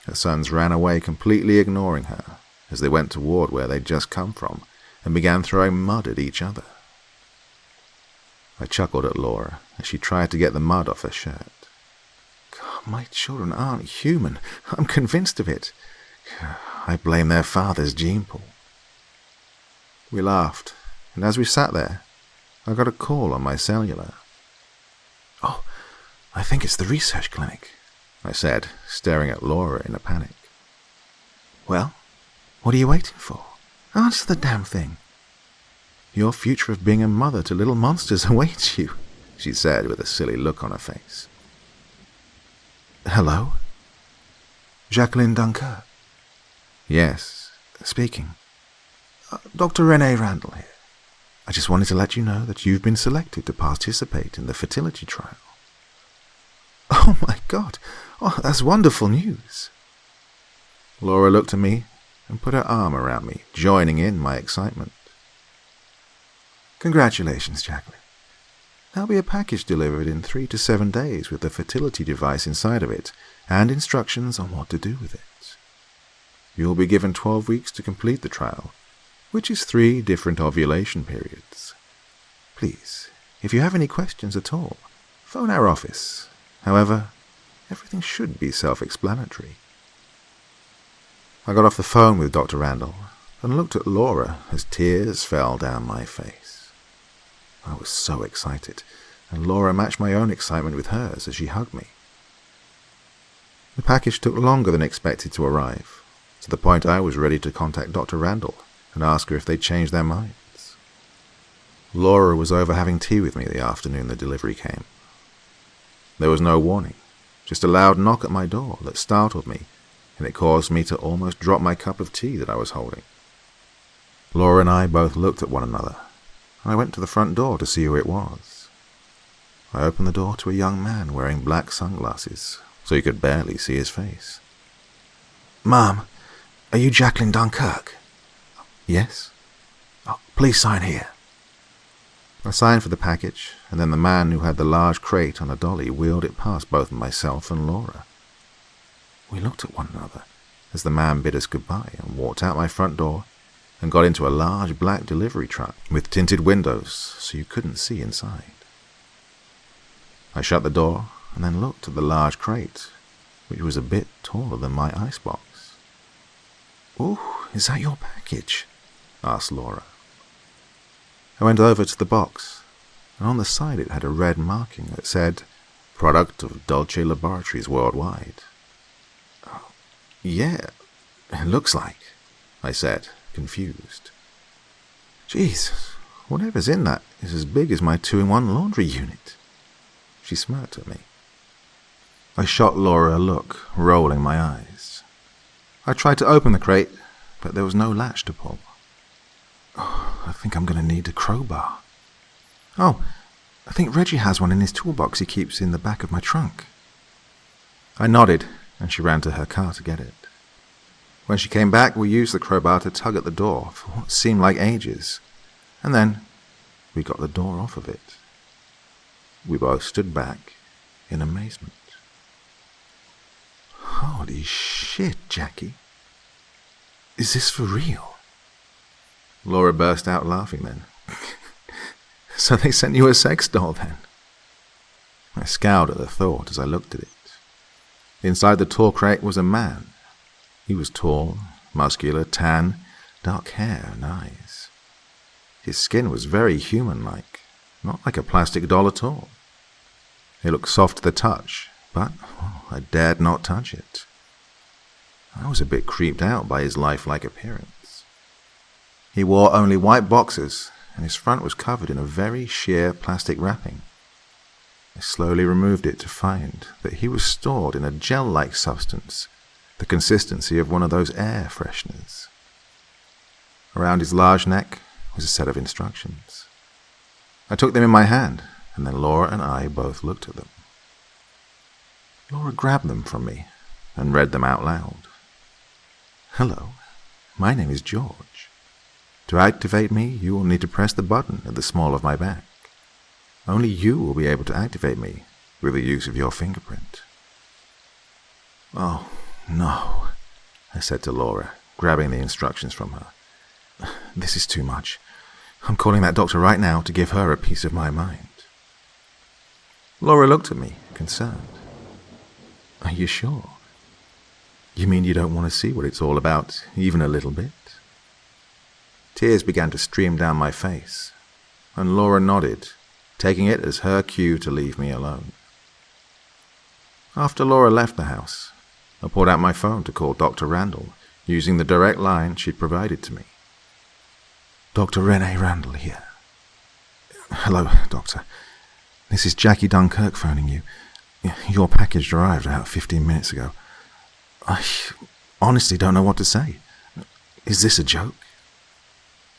Her sons ran away, completely ignoring her, as they went toward where they'd just come from and began throwing mud at each other. I chuckled at Laura as she tried to get the mud off her shirt. God, my children aren't human. I'm convinced of it. I blame their father's gene pool. We laughed, and as we sat there, I got a call on my cellular. Oh, I think it's the research clinic, I said, staring at Laura in a panic. Well, what are you waiting for? Answer the damn thing. Your future of being a mother to little monsters awaits you, she said with a silly look on her face. Hello? Jacqueline Dunkirk? Yes, speaking. Dr. Renee Randall here. I just wanted to let you know that you've been selected to participate in the fertility trial. Oh my God! Oh, that's wonderful news! Laura looked at me and put her arm around me, joining in my excitement. Congratulations, Jacqueline. There'll be a package delivered in 3 to 7 days with the fertility device inside of it and instructions on what to do with it. You'll be given 12 weeks to complete the trial, which is 3 different ovulation periods. Please, if you have any questions at all, phone our office. However, everything should be self-explanatory. I got off the phone with Dr. Randall and looked at Laura as tears fell down my face. I was so excited, and Laura matched my own excitement with hers as she hugged me. The package took longer than expected to arrive, to the point I was ready to contact Dr. Randall and ask her if they'd changed their minds. Laura was over having tea with me the afternoon the delivery came. There was no warning, just a loud knock at my door that startled me, and it caused me to almost drop my cup of tea that I was holding. Laura and I both looked at one another, and I went to the front door to see who it was. I opened the door to a young man wearing black sunglasses, so you could barely see his face. Mom, are you Jacqueline Dunkirk? Yes. Oh, please sign here. I signed for the package, and then the man who had the large crate on a dolly wheeled it past both myself and Laura. We looked at one another as the man bid us goodbye and walked out my front door and got into a large black delivery truck with tinted windows so you couldn't see inside. I shut the door and then looked at the large crate, which was a bit taller than my icebox. "Ooh, is that your package?" asked Laura. I went over to the box, and on the side it had a red marking that said, "Product of Dulce Laboratories Worldwide." "Oh, yeah, it looks like," I said, confused. "Jeez, whatever's in that is as big as my 2-in-1 laundry unit." She smirked at me. I shot Laura a look, rolling my eyes. I tried to open the crate, but there was no latch to pull. Oh, I think I'm going to need a crowbar. Oh, I think Reggie has one in his toolbox he keeps in the back of my trunk. I nodded, and she ran to her car to get it. When she came back, we used the crowbar to tug at the door for what seemed like ages, and then we got the door off of it. We both stood back in amazement. Holy shit, Jackie. Is this for real? Laura burst out laughing then. So they sent you a sex doll then? I scowled at the thought as I looked at it. Inside the tool crate was a man. He was tall, muscular, tan, dark hair and eyes. His skin was very human-like, not like a plastic doll at all. It looked soft to the touch, but I dared not touch it. I was a bit creeped out by his lifelike appearance. He wore only white boxers, and his front was covered in a very sheer plastic wrapping. I slowly removed it to find that he was stored in a gel-like substance, the consistency of one of those air fresheners. Around his large neck was a set of instructions. I took them in my hand, and then Laura and I both looked at them. Laura grabbed them from me and read them out loud. Hello, my name is George. To activate me, you will need to press the button at the small of my back. Only you will be able to activate me with the use of your fingerprint. Oh, no, I said to Laura, grabbing the instructions from her. This is too much. I'm calling that doctor right now to give her a piece of my mind. Laura looked at me, concerned. Are you sure? You mean you don't want to see what it's all about, even a little bit? Tears began to stream down my face, and Laura nodded, taking it as her cue to leave me alone. After Laura left the house, I pulled out my phone to call Dr. Randall, using the direct line she'd provided to me. Dr. Renee Randall here. Hello, Doctor. This is Jackie Dunkirk phoning you. Your package arrived about 15 minutes ago. I honestly don't know what to say. Is this a joke?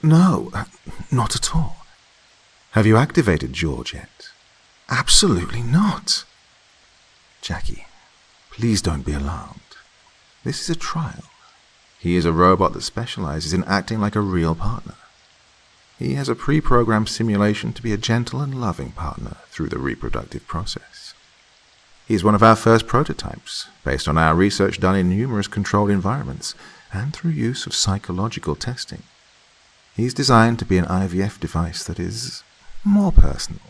No, not at all. Have you activated George yet? Absolutely not. Jackie, please don't be alarmed. This is a trial. He is a robot that specializes in acting like a real partner. He has a pre-programmed simulation to be a gentle and loving partner through the reproductive process. He is one of our first prototypes, based on our research done in numerous controlled environments and through use of psychological testing. He's designed to be an IVF device that is more personal.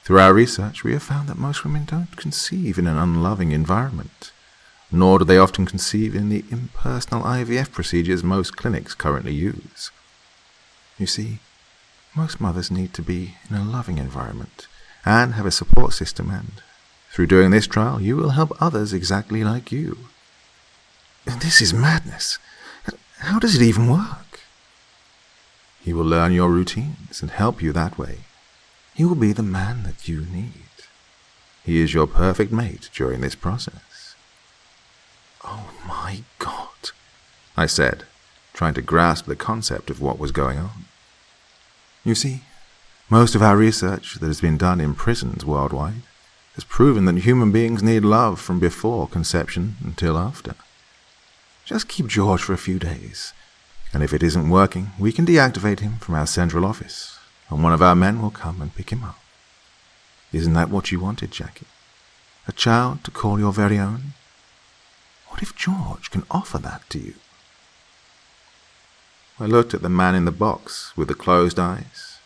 Through our research, we have found that most women don't conceive in an unloving environment, nor do they often conceive in the impersonal IVF procedures most clinics currently use. You see, most mothers need to be in a loving environment and have a support system, and through doing this trial, you will help others exactly like you. This is madness. How does it even work? He will learn your routines and help you that way. He will be the man that you need. He is your perfect mate during this process. Oh my God, I said, trying to grasp the concept of what was going on. You see, most of our research that has been done in prisons worldwide has proven that human beings need love from before conception until after. Just keep George for a few days, and if it isn't working, we can deactivate him from our central office, and one of our men will come and pick him up. Isn't that what you wanted, Jackie? A child to call your very own? What if George can offer that to you? I looked at the man in the box with the closed eyes,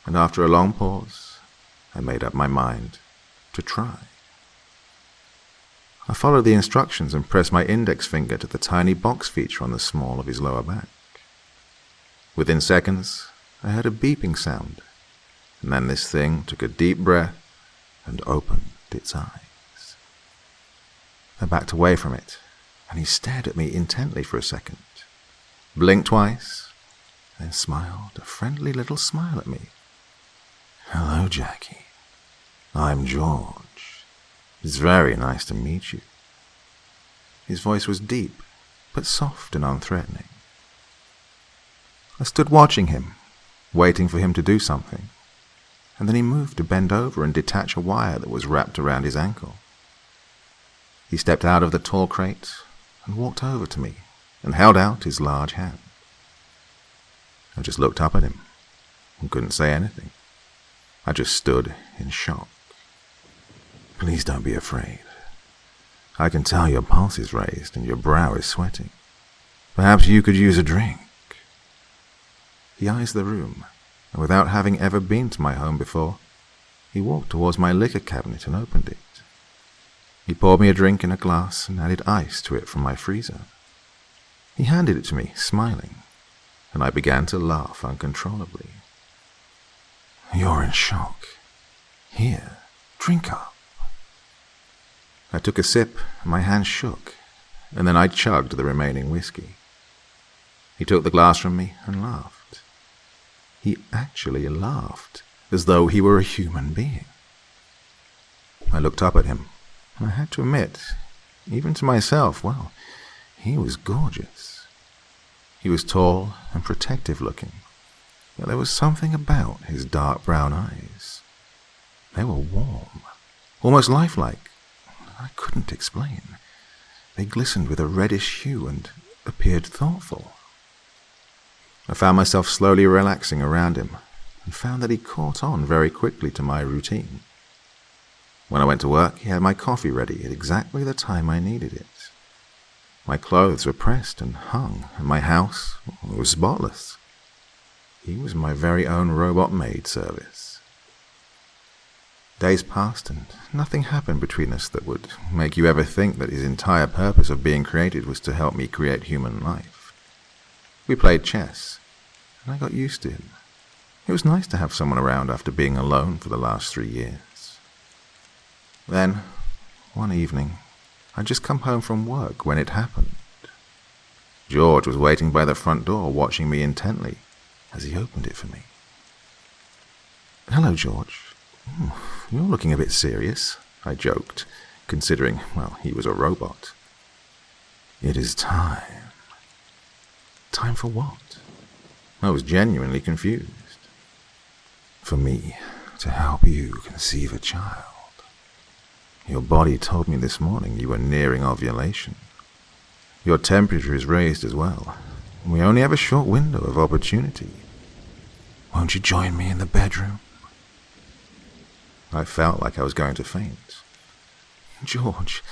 and after a long pause, I made up my mind to try. I followed the instructions and pressed my index finger to the tiny box feature on the small of his lower back. Within seconds, I heard a beeping sound, and then this thing took a deep breath and opened its eyes. I backed away from it, and he stared at me intently for a second, blinked twice, then smiled a friendly little smile at me. Hello, Jackie. I'm George. It's very nice to meet you. His voice was deep, but soft and unthreatening. I stood watching him, waiting for him to do something, and then he moved to bend over and detach a wire that was wrapped around his ankle. He stepped out of the tall crate and walked over to me and held out his large hand. I just looked up at him and couldn't say anything. I just stood in shock. Please don't be afraid. I can tell your pulse is raised and your brow is sweating. Perhaps you could use a drink. He eyes the room, and without having ever been to my home before, he walked towards my liquor cabinet and opened it. He poured me a drink in a glass and added ice to it from my freezer. He handed it to me, smiling, and I began to laugh uncontrollably. You're in shock. Here, drink up. I took a sip, and my hand shook, and then I chugged the remaining whiskey. He took the glass from me and laughed. He actually laughed, as though he were a human being. I looked up at him, and I had to admit, even to myself, well, he was gorgeous. He was tall and protective looking, yet there was something about his dark brown eyes. They were warm, almost lifelike. I couldn't explain. They glistened with a reddish hue and appeared thoughtful. I found myself slowly relaxing around him and found that he caught on very quickly to my routine. When I went to work, he had my coffee ready at exactly the time I needed it. My clothes were pressed and hung, and my house was spotless. He was my very own robot maid service. Days passed, and nothing happened between us that would make you ever think that his entire purpose of being created was to help me create human life. We played chess, and I got used to him. It was nice to have someone around after being alone for the last 3 years. Then, one evening, I'd just come home from work when it happened. George was waiting by the front door, watching me intently as he opened it for me. Hello, George. You're looking a bit serious, I joked, considering, well, he was a robot. It is time. Time for what? I was genuinely confused. For me to help you conceive a child. Your body told me this morning you were nearing ovulation. Your temperature is raised as well. We only have a short window of opportunity. Won't you join me in the bedroom? I felt like I was going to faint. George,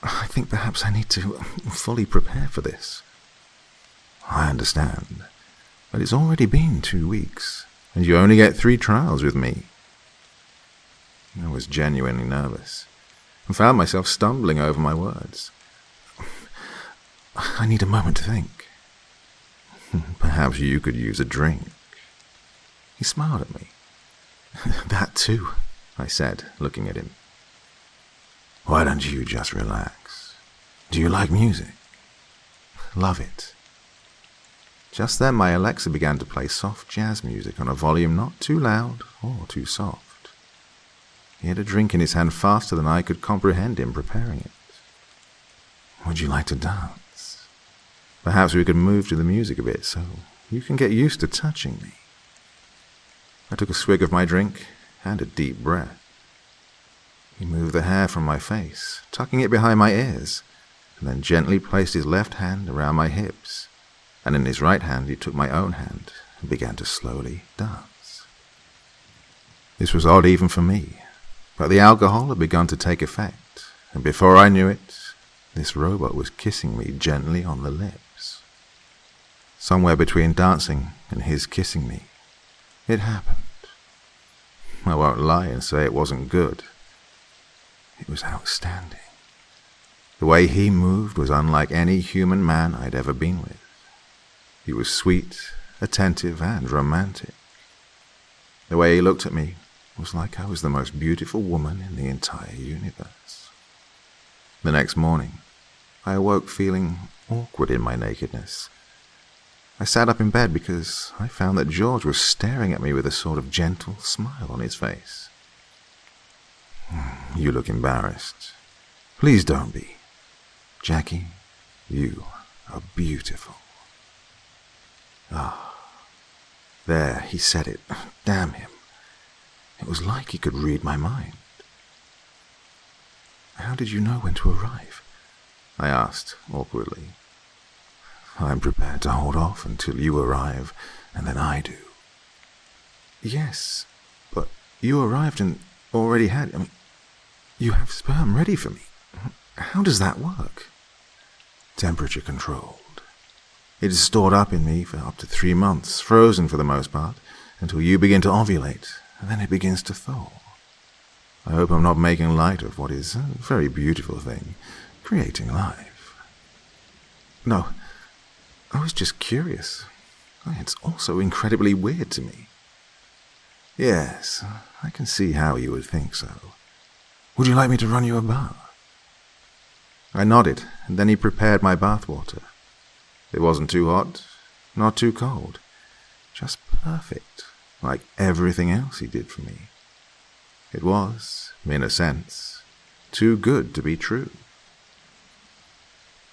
I think perhaps I need to fully prepare for this. I understand, but it's already been 2 weeks, and you only get 3 trials with me. I was genuinely nervous, and found myself stumbling over my words. I need a moment to think. Perhaps you could use a drink. He smiled at me. That too, I said, looking at him. Why don't you just relax? Do you like music? Love it. Just then my Alexa began to play soft jazz music on a volume not too loud or too soft. He had a drink in his hand faster than I could comprehend him preparing it. Would you like to dance? Perhaps we could move to the music a bit so you can get used to touching me. I took a swig of my drink and a deep breath. He moved the hair from my face, tucking it behind my ears, and then gently placed his left hand around my hips, and in his right hand he took my own hand and began to slowly dance. This was odd even for me, but the alcohol had begun to take effect, and before I knew it, this robot was kissing me gently on the lips. Somewhere between dancing and his kissing me, it happened. I won't lie and say it wasn't good. It was outstanding. The way he moved was unlike any human man I'd ever been with. He was sweet, attentive, and romantic. The way he looked at me was like I was the most beautiful woman in the entire universe. The next morning, I awoke feeling awkward in my nakedness. I sat up in bed because I found that George was staring at me with a sort of gentle smile on his face. You look embarrassed. Please don't be. Jackie, you are beautiful. Ah, there, he said it. Damn him. It was like he could read my mind. How did you know when to arrive? I asked, awkwardly. I'm prepared to hold off until you arrive, and then I do. Yes, but you arrived and already had... you have sperm ready for me. How does that work? Temperature controlled. It is stored up in me for up to 3 months, frozen for the most part, until you begin to ovulate, and then it begins to thaw. I hope I'm not making light of what is a very beautiful thing, creating life. No, I was just curious. It's also incredibly weird to me. Yes, I can see how you would think so. Would you like me to run you a bath? I nodded, and then he prepared my bathwater. It wasn't too hot, not too cold, just perfect, like everything else he did for me. It was, in a sense, too good to be true.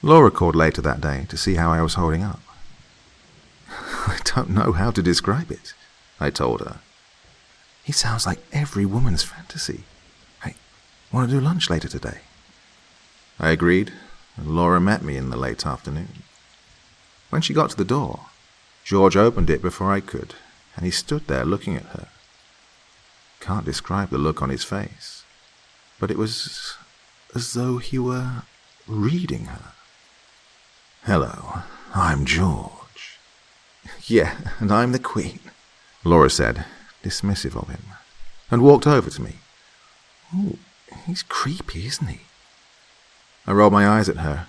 Laura called later that day to see how I was holding up. I don't know how to describe it, I told her. He sounds like every woman's fantasy. Hey, want to do lunch later today? I agreed, and Laura met me in the late afternoon. When she got to the door, George opened it before I could, and he stood there looking at her. Can't describe the look on his face, but it was as though he were reading her. Hello, I'm George. Yeah, and I'm the Queen, Laura said, dismissive of him, and walked over to me. Ooh, he's creepy, isn't he? I rolled my eyes at her,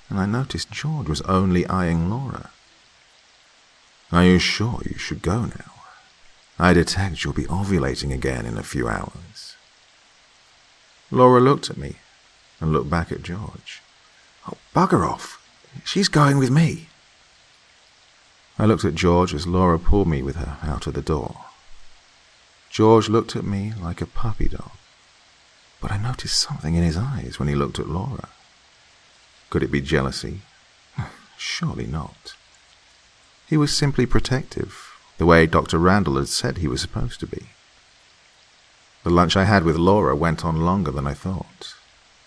and I noticed George was only eyeing Laura. Are you sure you should go now? I detect you'll be ovulating again in a few hours. Laura looked at me and looked back at George. Oh, bugger off. She's going with me. I looked at George as Laura pulled me with her out of the door. George looked at me like a puppy dog, but I noticed something in his eyes when he looked at Laura. Could it be jealousy? Surely not. He was simply protective, the way Dr. Randall had said he was supposed to be. The lunch I had with Laura went on longer than I thought,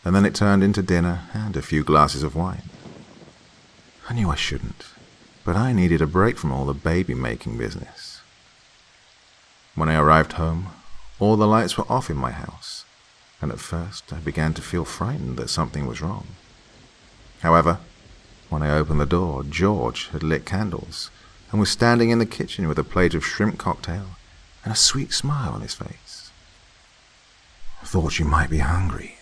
and then it turned into dinner and a few glasses of wine. I knew I shouldn't, but I needed a break from all the baby-making business. When I arrived home, all the lights were off in my house, and at first I began to feel frightened that something was wrong. However, when I opened the door, George had lit candles and was standing in the kitchen with a plate of shrimp cocktail and a sweet smile on his face. I thought you might be hungry.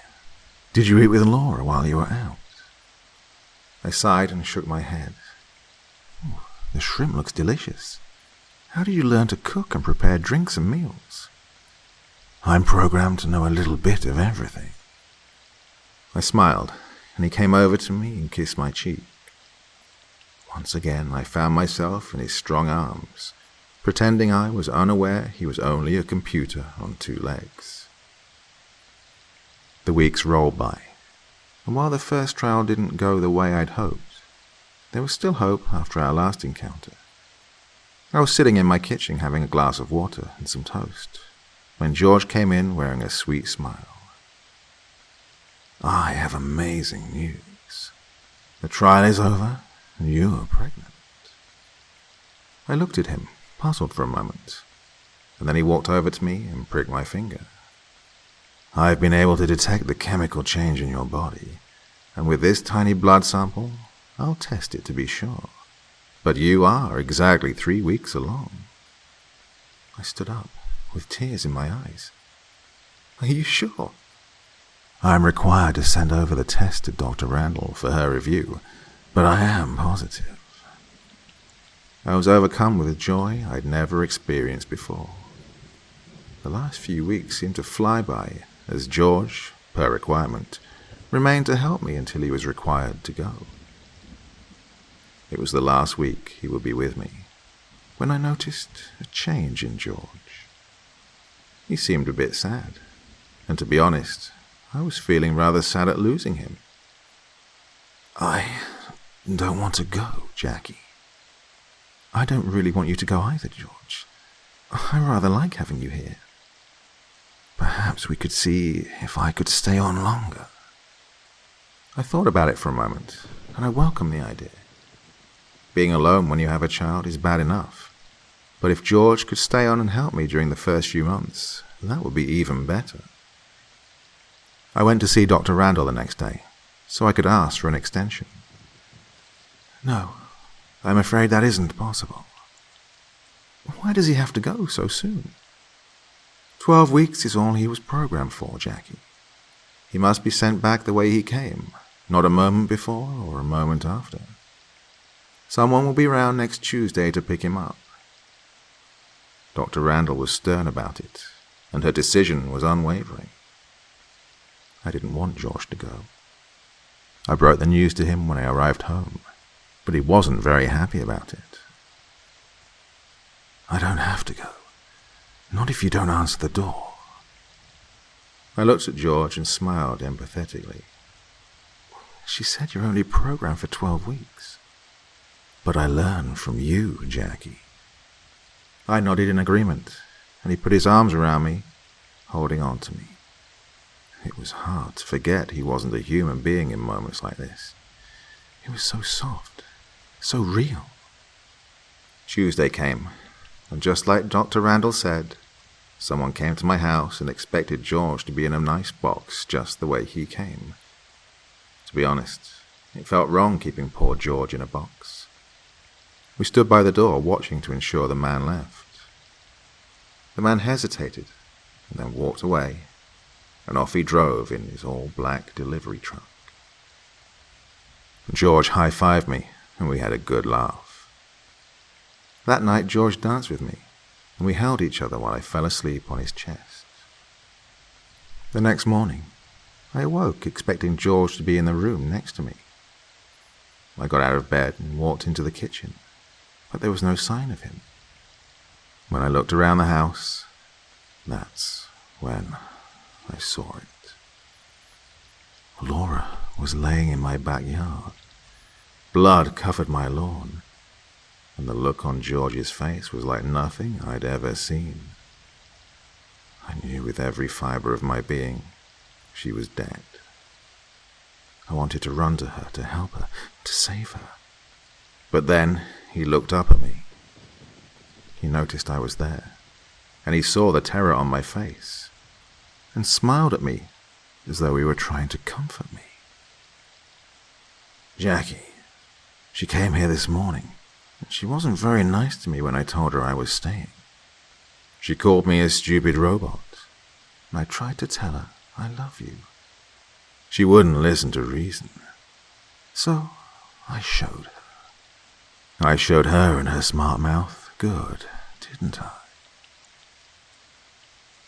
Did you eat with Laura while you were out? I sighed and shook my head. Ooh, the shrimp looks delicious. How did you learn to cook and prepare drinks and meals? I'm programmed to know a little bit of everything. I smiled, and he came over to me and kissed my cheek. Once again, I found myself in his strong arms, pretending I was unaware he was only a computer on 2 legs. The weeks rolled by, and while the first trial didn't go the way I'd hoped, there was still hope after our last encounter. I was sitting in my kitchen having a glass of water and some toast, when George came in wearing a sweet smile. I have amazing news. The trial is over, and you are pregnant. I looked at him, puzzled for a moment, and then he walked over to me and pricked my finger. I've been able to detect the chemical change in your body, and with this tiny blood sample, I'll test it to be sure. But you are exactly 3 weeks along. I stood up, with tears in my eyes. Are you sure? I'm required to send over the test to Dr. Randall for her review, but I am positive. I was overcome with a joy I'd never experienced before. The last few weeks seemed to fly by, as George, per requirement, remained to help me until he was required to go. It was the last week he would be with me, when I noticed a change in George. He seemed a bit sad, and to be honest, I was feeling rather sad at losing him. I don't want to go, Jackie. I don't really want you to go either, George. I rather like having you here. Perhaps we could see if I could stay on longer. I thought about it for a moment, and I welcomed the idea. Being alone when you have a child is bad enough. But if George could stay on and help me during the first few months, that would be even better. I went to see Dr. Randall the next day, so I could ask for an extension. No, I'm afraid that isn't possible. Why does he have to go so soon? 12 weeks is all he was programmed for, Jackie. He must be sent back the way he came, not a moment before or a moment after. Someone will be around next Tuesday to pick him up. Dr. Randall was stern about it, and her decision was unwavering. I didn't want George to go. I broke the news to him when I arrived home, but he wasn't very happy about it. I don't have to go. Not if you don't answer the door. I looked at George and smiled empathetically. She said you're only programmed for 12 weeks. But I learned from you, Jackie. I nodded in agreement, and he put his arms around me, holding on to me. It was hard to forget he wasn't a human being in moments like this. He was so soft, so real. Tuesday came, and just like Dr. Randall said, someone came to my house and expected George to be in a nice box just the way he came. To be honest, it felt wrong keeping poor George in a box. We stood by the door watching to ensure the man left. The man hesitated and then walked away, and off he drove in his all-black delivery truck. George high-fived me, and we had a good laugh. That night George danced with me, and we held each other while I fell asleep on his chest. The next morning, I awoke expecting George to be in the room next to me. I got out of bed and walked into the kitchen, but there was no sign of him. When I looked around the house, that's when I saw it. Laura was laying in my backyard. Blood covered my lawn, and the look on George's face was like nothing I'd ever seen. I knew with every fiber of my being she was dead. I wanted to run to her, to help her, to save her. But then he looked up at me. He noticed I was there, and he saw the terror on my face, and smiled at me as though he were trying to comfort me. Jackie, she came here this morning, and she wasn't very nice to me when I told her I was staying. She called me a stupid robot, and I tried to tell her I love you. She wouldn't listen to reason, so I showed her. I showed her and her smart mouth good, didn't I?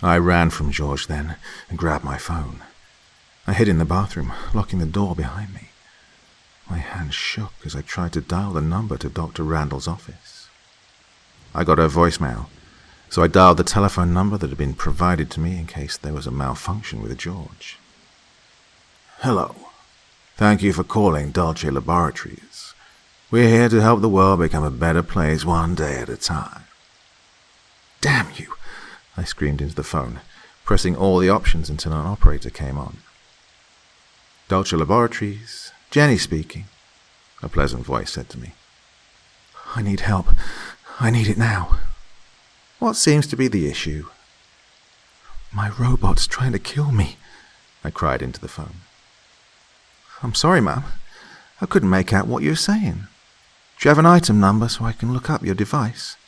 I ran from George then and grabbed my phone. I hid in the bathroom, locking the door behind me. My hands shook as I tried to dial the number to Dr. Randall's office. I got her voicemail, so I dialed the telephone number that had been provided to me in case there was a malfunction with George. Hello. Thank you for calling Dulce Laboratories. We're here to help the world become a better place one day at a time. Damn you! I screamed into the phone, pressing all the options until an operator came on. Dulce Laboratories, Jenny speaking, a pleasant voice said to me. I need help. I need it now. What seems to be the issue? My robot's trying to kill me, I cried into the phone. I'm sorry, ma'am. I couldn't make out what you're saying. Do you have an item number so I can look up your device?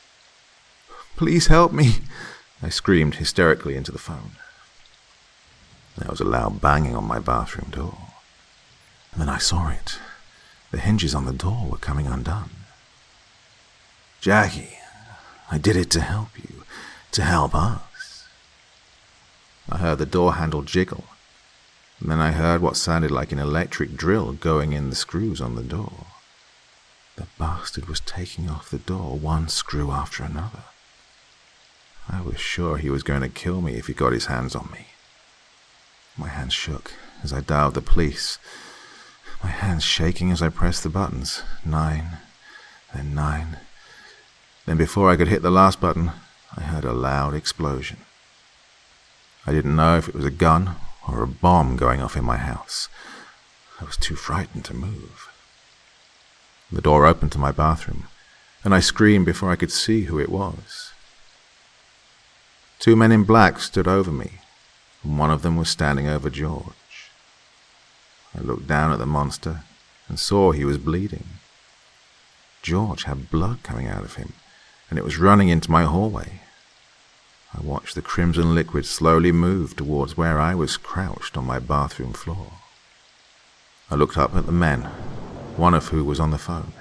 Please help me, I screamed hysterically into the phone. There was a loud banging on my bathroom door. And then I saw it. The hinges on the door were coming undone. Jackie, I did it to help you, to help us. I heard the door handle jiggle, and then I heard what sounded like an electric drill going in the screws on the door. The bastard was taking off the door one screw after another. I was sure he was going to kill me if he got his hands on me. My hands shook as I dialed the police, my hands shaking as I pressed the buttons. 9, then 9. Then before I could hit the last button, I heard a loud explosion. I didn't know if it was a gun or a bomb going off in my house. I was too frightened to move. The door opened to my bathroom, and I screamed before I could see who it was. 2 men in black stood over me, and one of them was standing over George. I looked down at the monster and saw he was bleeding. George had blood coming out of him, and it was running into my hallway. I watched the crimson liquid slowly move towards where I was crouched on my bathroom floor. I looked up at the men, one of who was on the phone.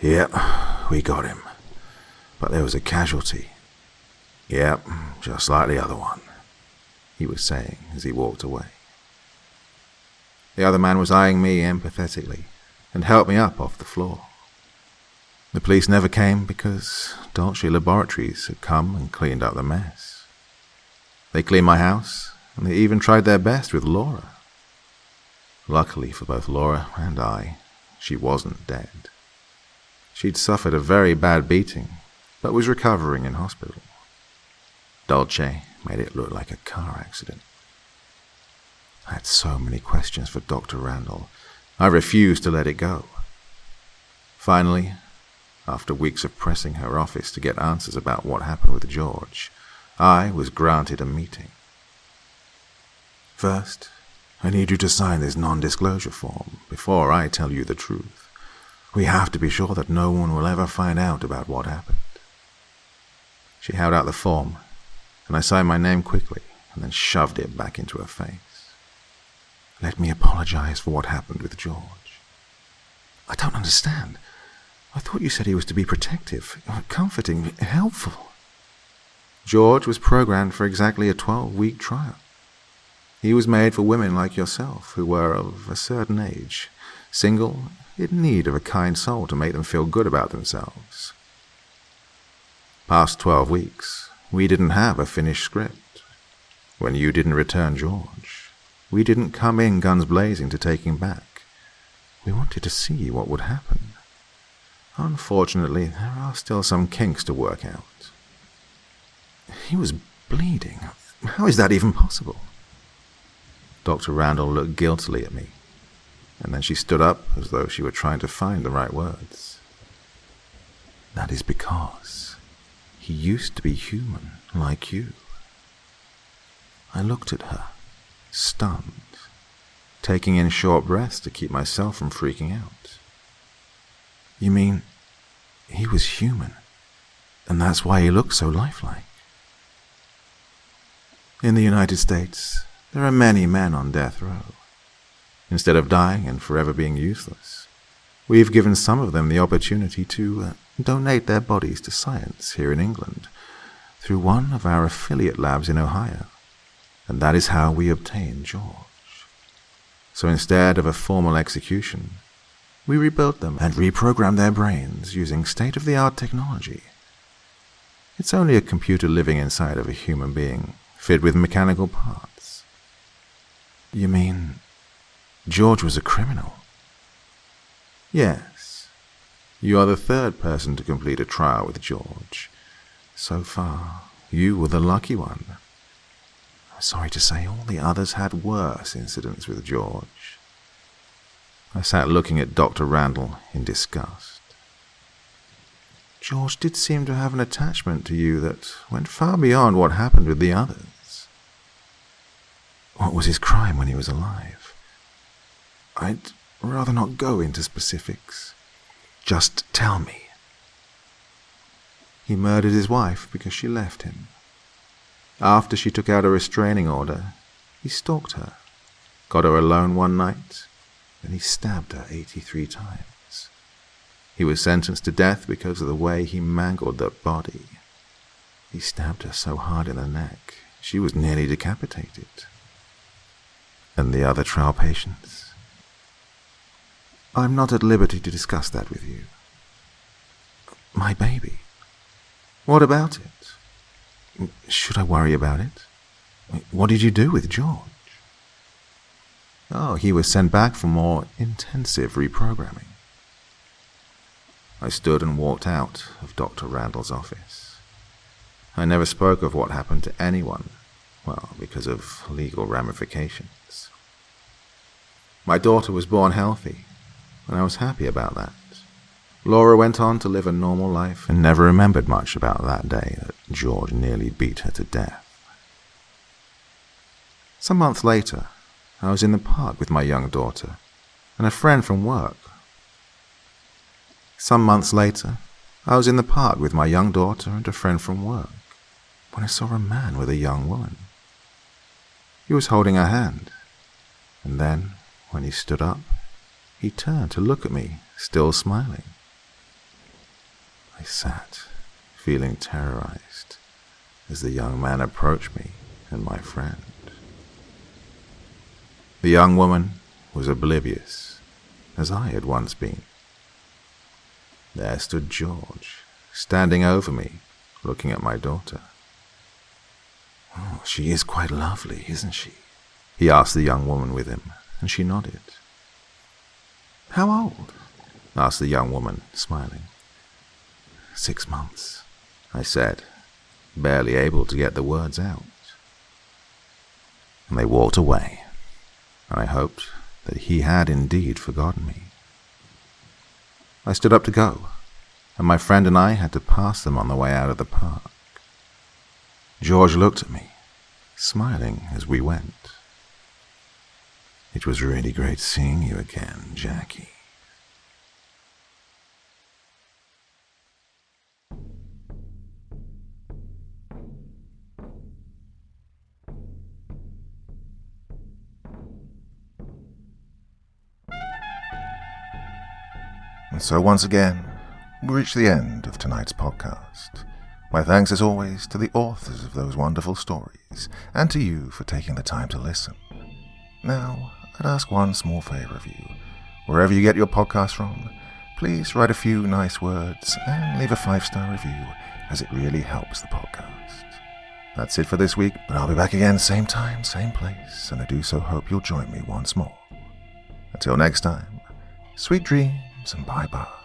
"Yep, we got him. But there was a casualty." "Yep, just like the other one," he was saying as he walked away. The other man was eyeing me empathetically and helped me up off the floor. The police never came because Dolce Laboratories had come and cleaned up the mess. They cleaned my house, and they even tried their best with Laura. Luckily for both Laura and I, she wasn't dead. She'd suffered a very bad beating, but was recovering in hospital. Dolce made it look like a car accident. I had so many questions for Dr. Randall. I refused to let it go. Finally, after weeks of pressing her office to get answers about what happened with George, I was granted a meeting. "First, I need you to sign this non-disclosure form before I tell you the truth. We have to be sure that no one will ever find out about what happened." She held out the form, and I signed my name quickly and then shoved it back into her face. "Let me apologize for what happened with George." "I don't understand. I thought you said he was to be protective, comforting, helpful." "George was programmed for exactly a 12-week trial. He was made for women like yourself who were of a certain age, single, in need of a kind soul to make them feel good about themselves. Past 12 weeks, we didn't have a finished script. When you didn't return George, we didn't come in guns blazing to take him back. We wanted to see what would happen. Unfortunately, there are still some kinks to work out." "He was bleeding. How is that even possible?" Dr. Randall looked guiltily at me, and then she stood up as though she were trying to find the right words. "That is because he used to be human, like you." I looked at her, stunned, taking in short breaths to keep myself from freaking out. "You mean he was human, and that's why he looked so lifelike?" "In the United States, there are many men on death row. Instead of dying and forever being useless, we've given some of them the opportunity to donate their bodies to science here in England through one of our affiliate labs in Ohio, and that is how we obtained George. So instead of a formal execution, we rebuilt them and reprogrammed their brains using state-of-the-art technology. It's only a computer living inside of a human being, fitted with mechanical parts." "You mean George was a criminal?" "Yes. You are the third person to complete a trial with George. So far, you were the lucky one. I'm sorry to say all the others had worse incidents with George." I sat looking at Dr. Randall in disgust. "George did seem to have an attachment to you that went far beyond what happened with the others." "What was his crime when he was alive?" "I'd rather not go into specifics. Just tell me." "He murdered his wife because she left him. After she took out a restraining order, he stalked her, got her alone one night, and he stabbed her 83 times. He was sentenced to death because of the way he mangled that body. He stabbed her so hard in the neck, she was nearly decapitated." "And the other trial patients?" "I'm not at liberty to discuss that with you." "My baby. What about it? Should I worry about it? What did you do with George?" "Oh, he was sent back for more intensive reprogramming." I stood and walked out of Dr. Randall's office. I never spoke of what happened to anyone, well, because of legal ramifications. My daughter was born healthy, and I was happy about that. Laura went on to live a normal life and never remembered much about that day that George nearly beat her to death. Some months later, I was in the park with my young daughter and a friend from work. When I saw a man with a young woman. He was holding her hand, and then, when he stood up, he turned to look at me, still smiling. I sat, feeling terrorized, as the young man approached me and my friend. The young woman was oblivious, as I had once been. There stood George, standing over me, looking at my daughter. "Oh, she is quite lovely, isn't she?" he asked the young woman with him, and she nodded. "How old?" asked the young woman, smiling. 6 months, I said, barely able to get the words out. And they walked away, and I hoped that he had indeed forgotten me. I stood up to go, and my friend and I had to pass them on the way out of the park. George looked at me, smiling as we went. "It was really great seeing you again, Jackie." And so once again, we reach the end of tonight's podcast. My thanks as always to the authors of those wonderful stories, and to you for taking the time to listen. Now, I'd ask one small favor of you. Wherever you get your podcast from, please write a few nice words and leave a 5-star review, as it really helps the podcast. That's it for this week, but I'll be back again same time, same place, and I do so hope you'll join me once more. Until next time, sweet dreams and bye-bye.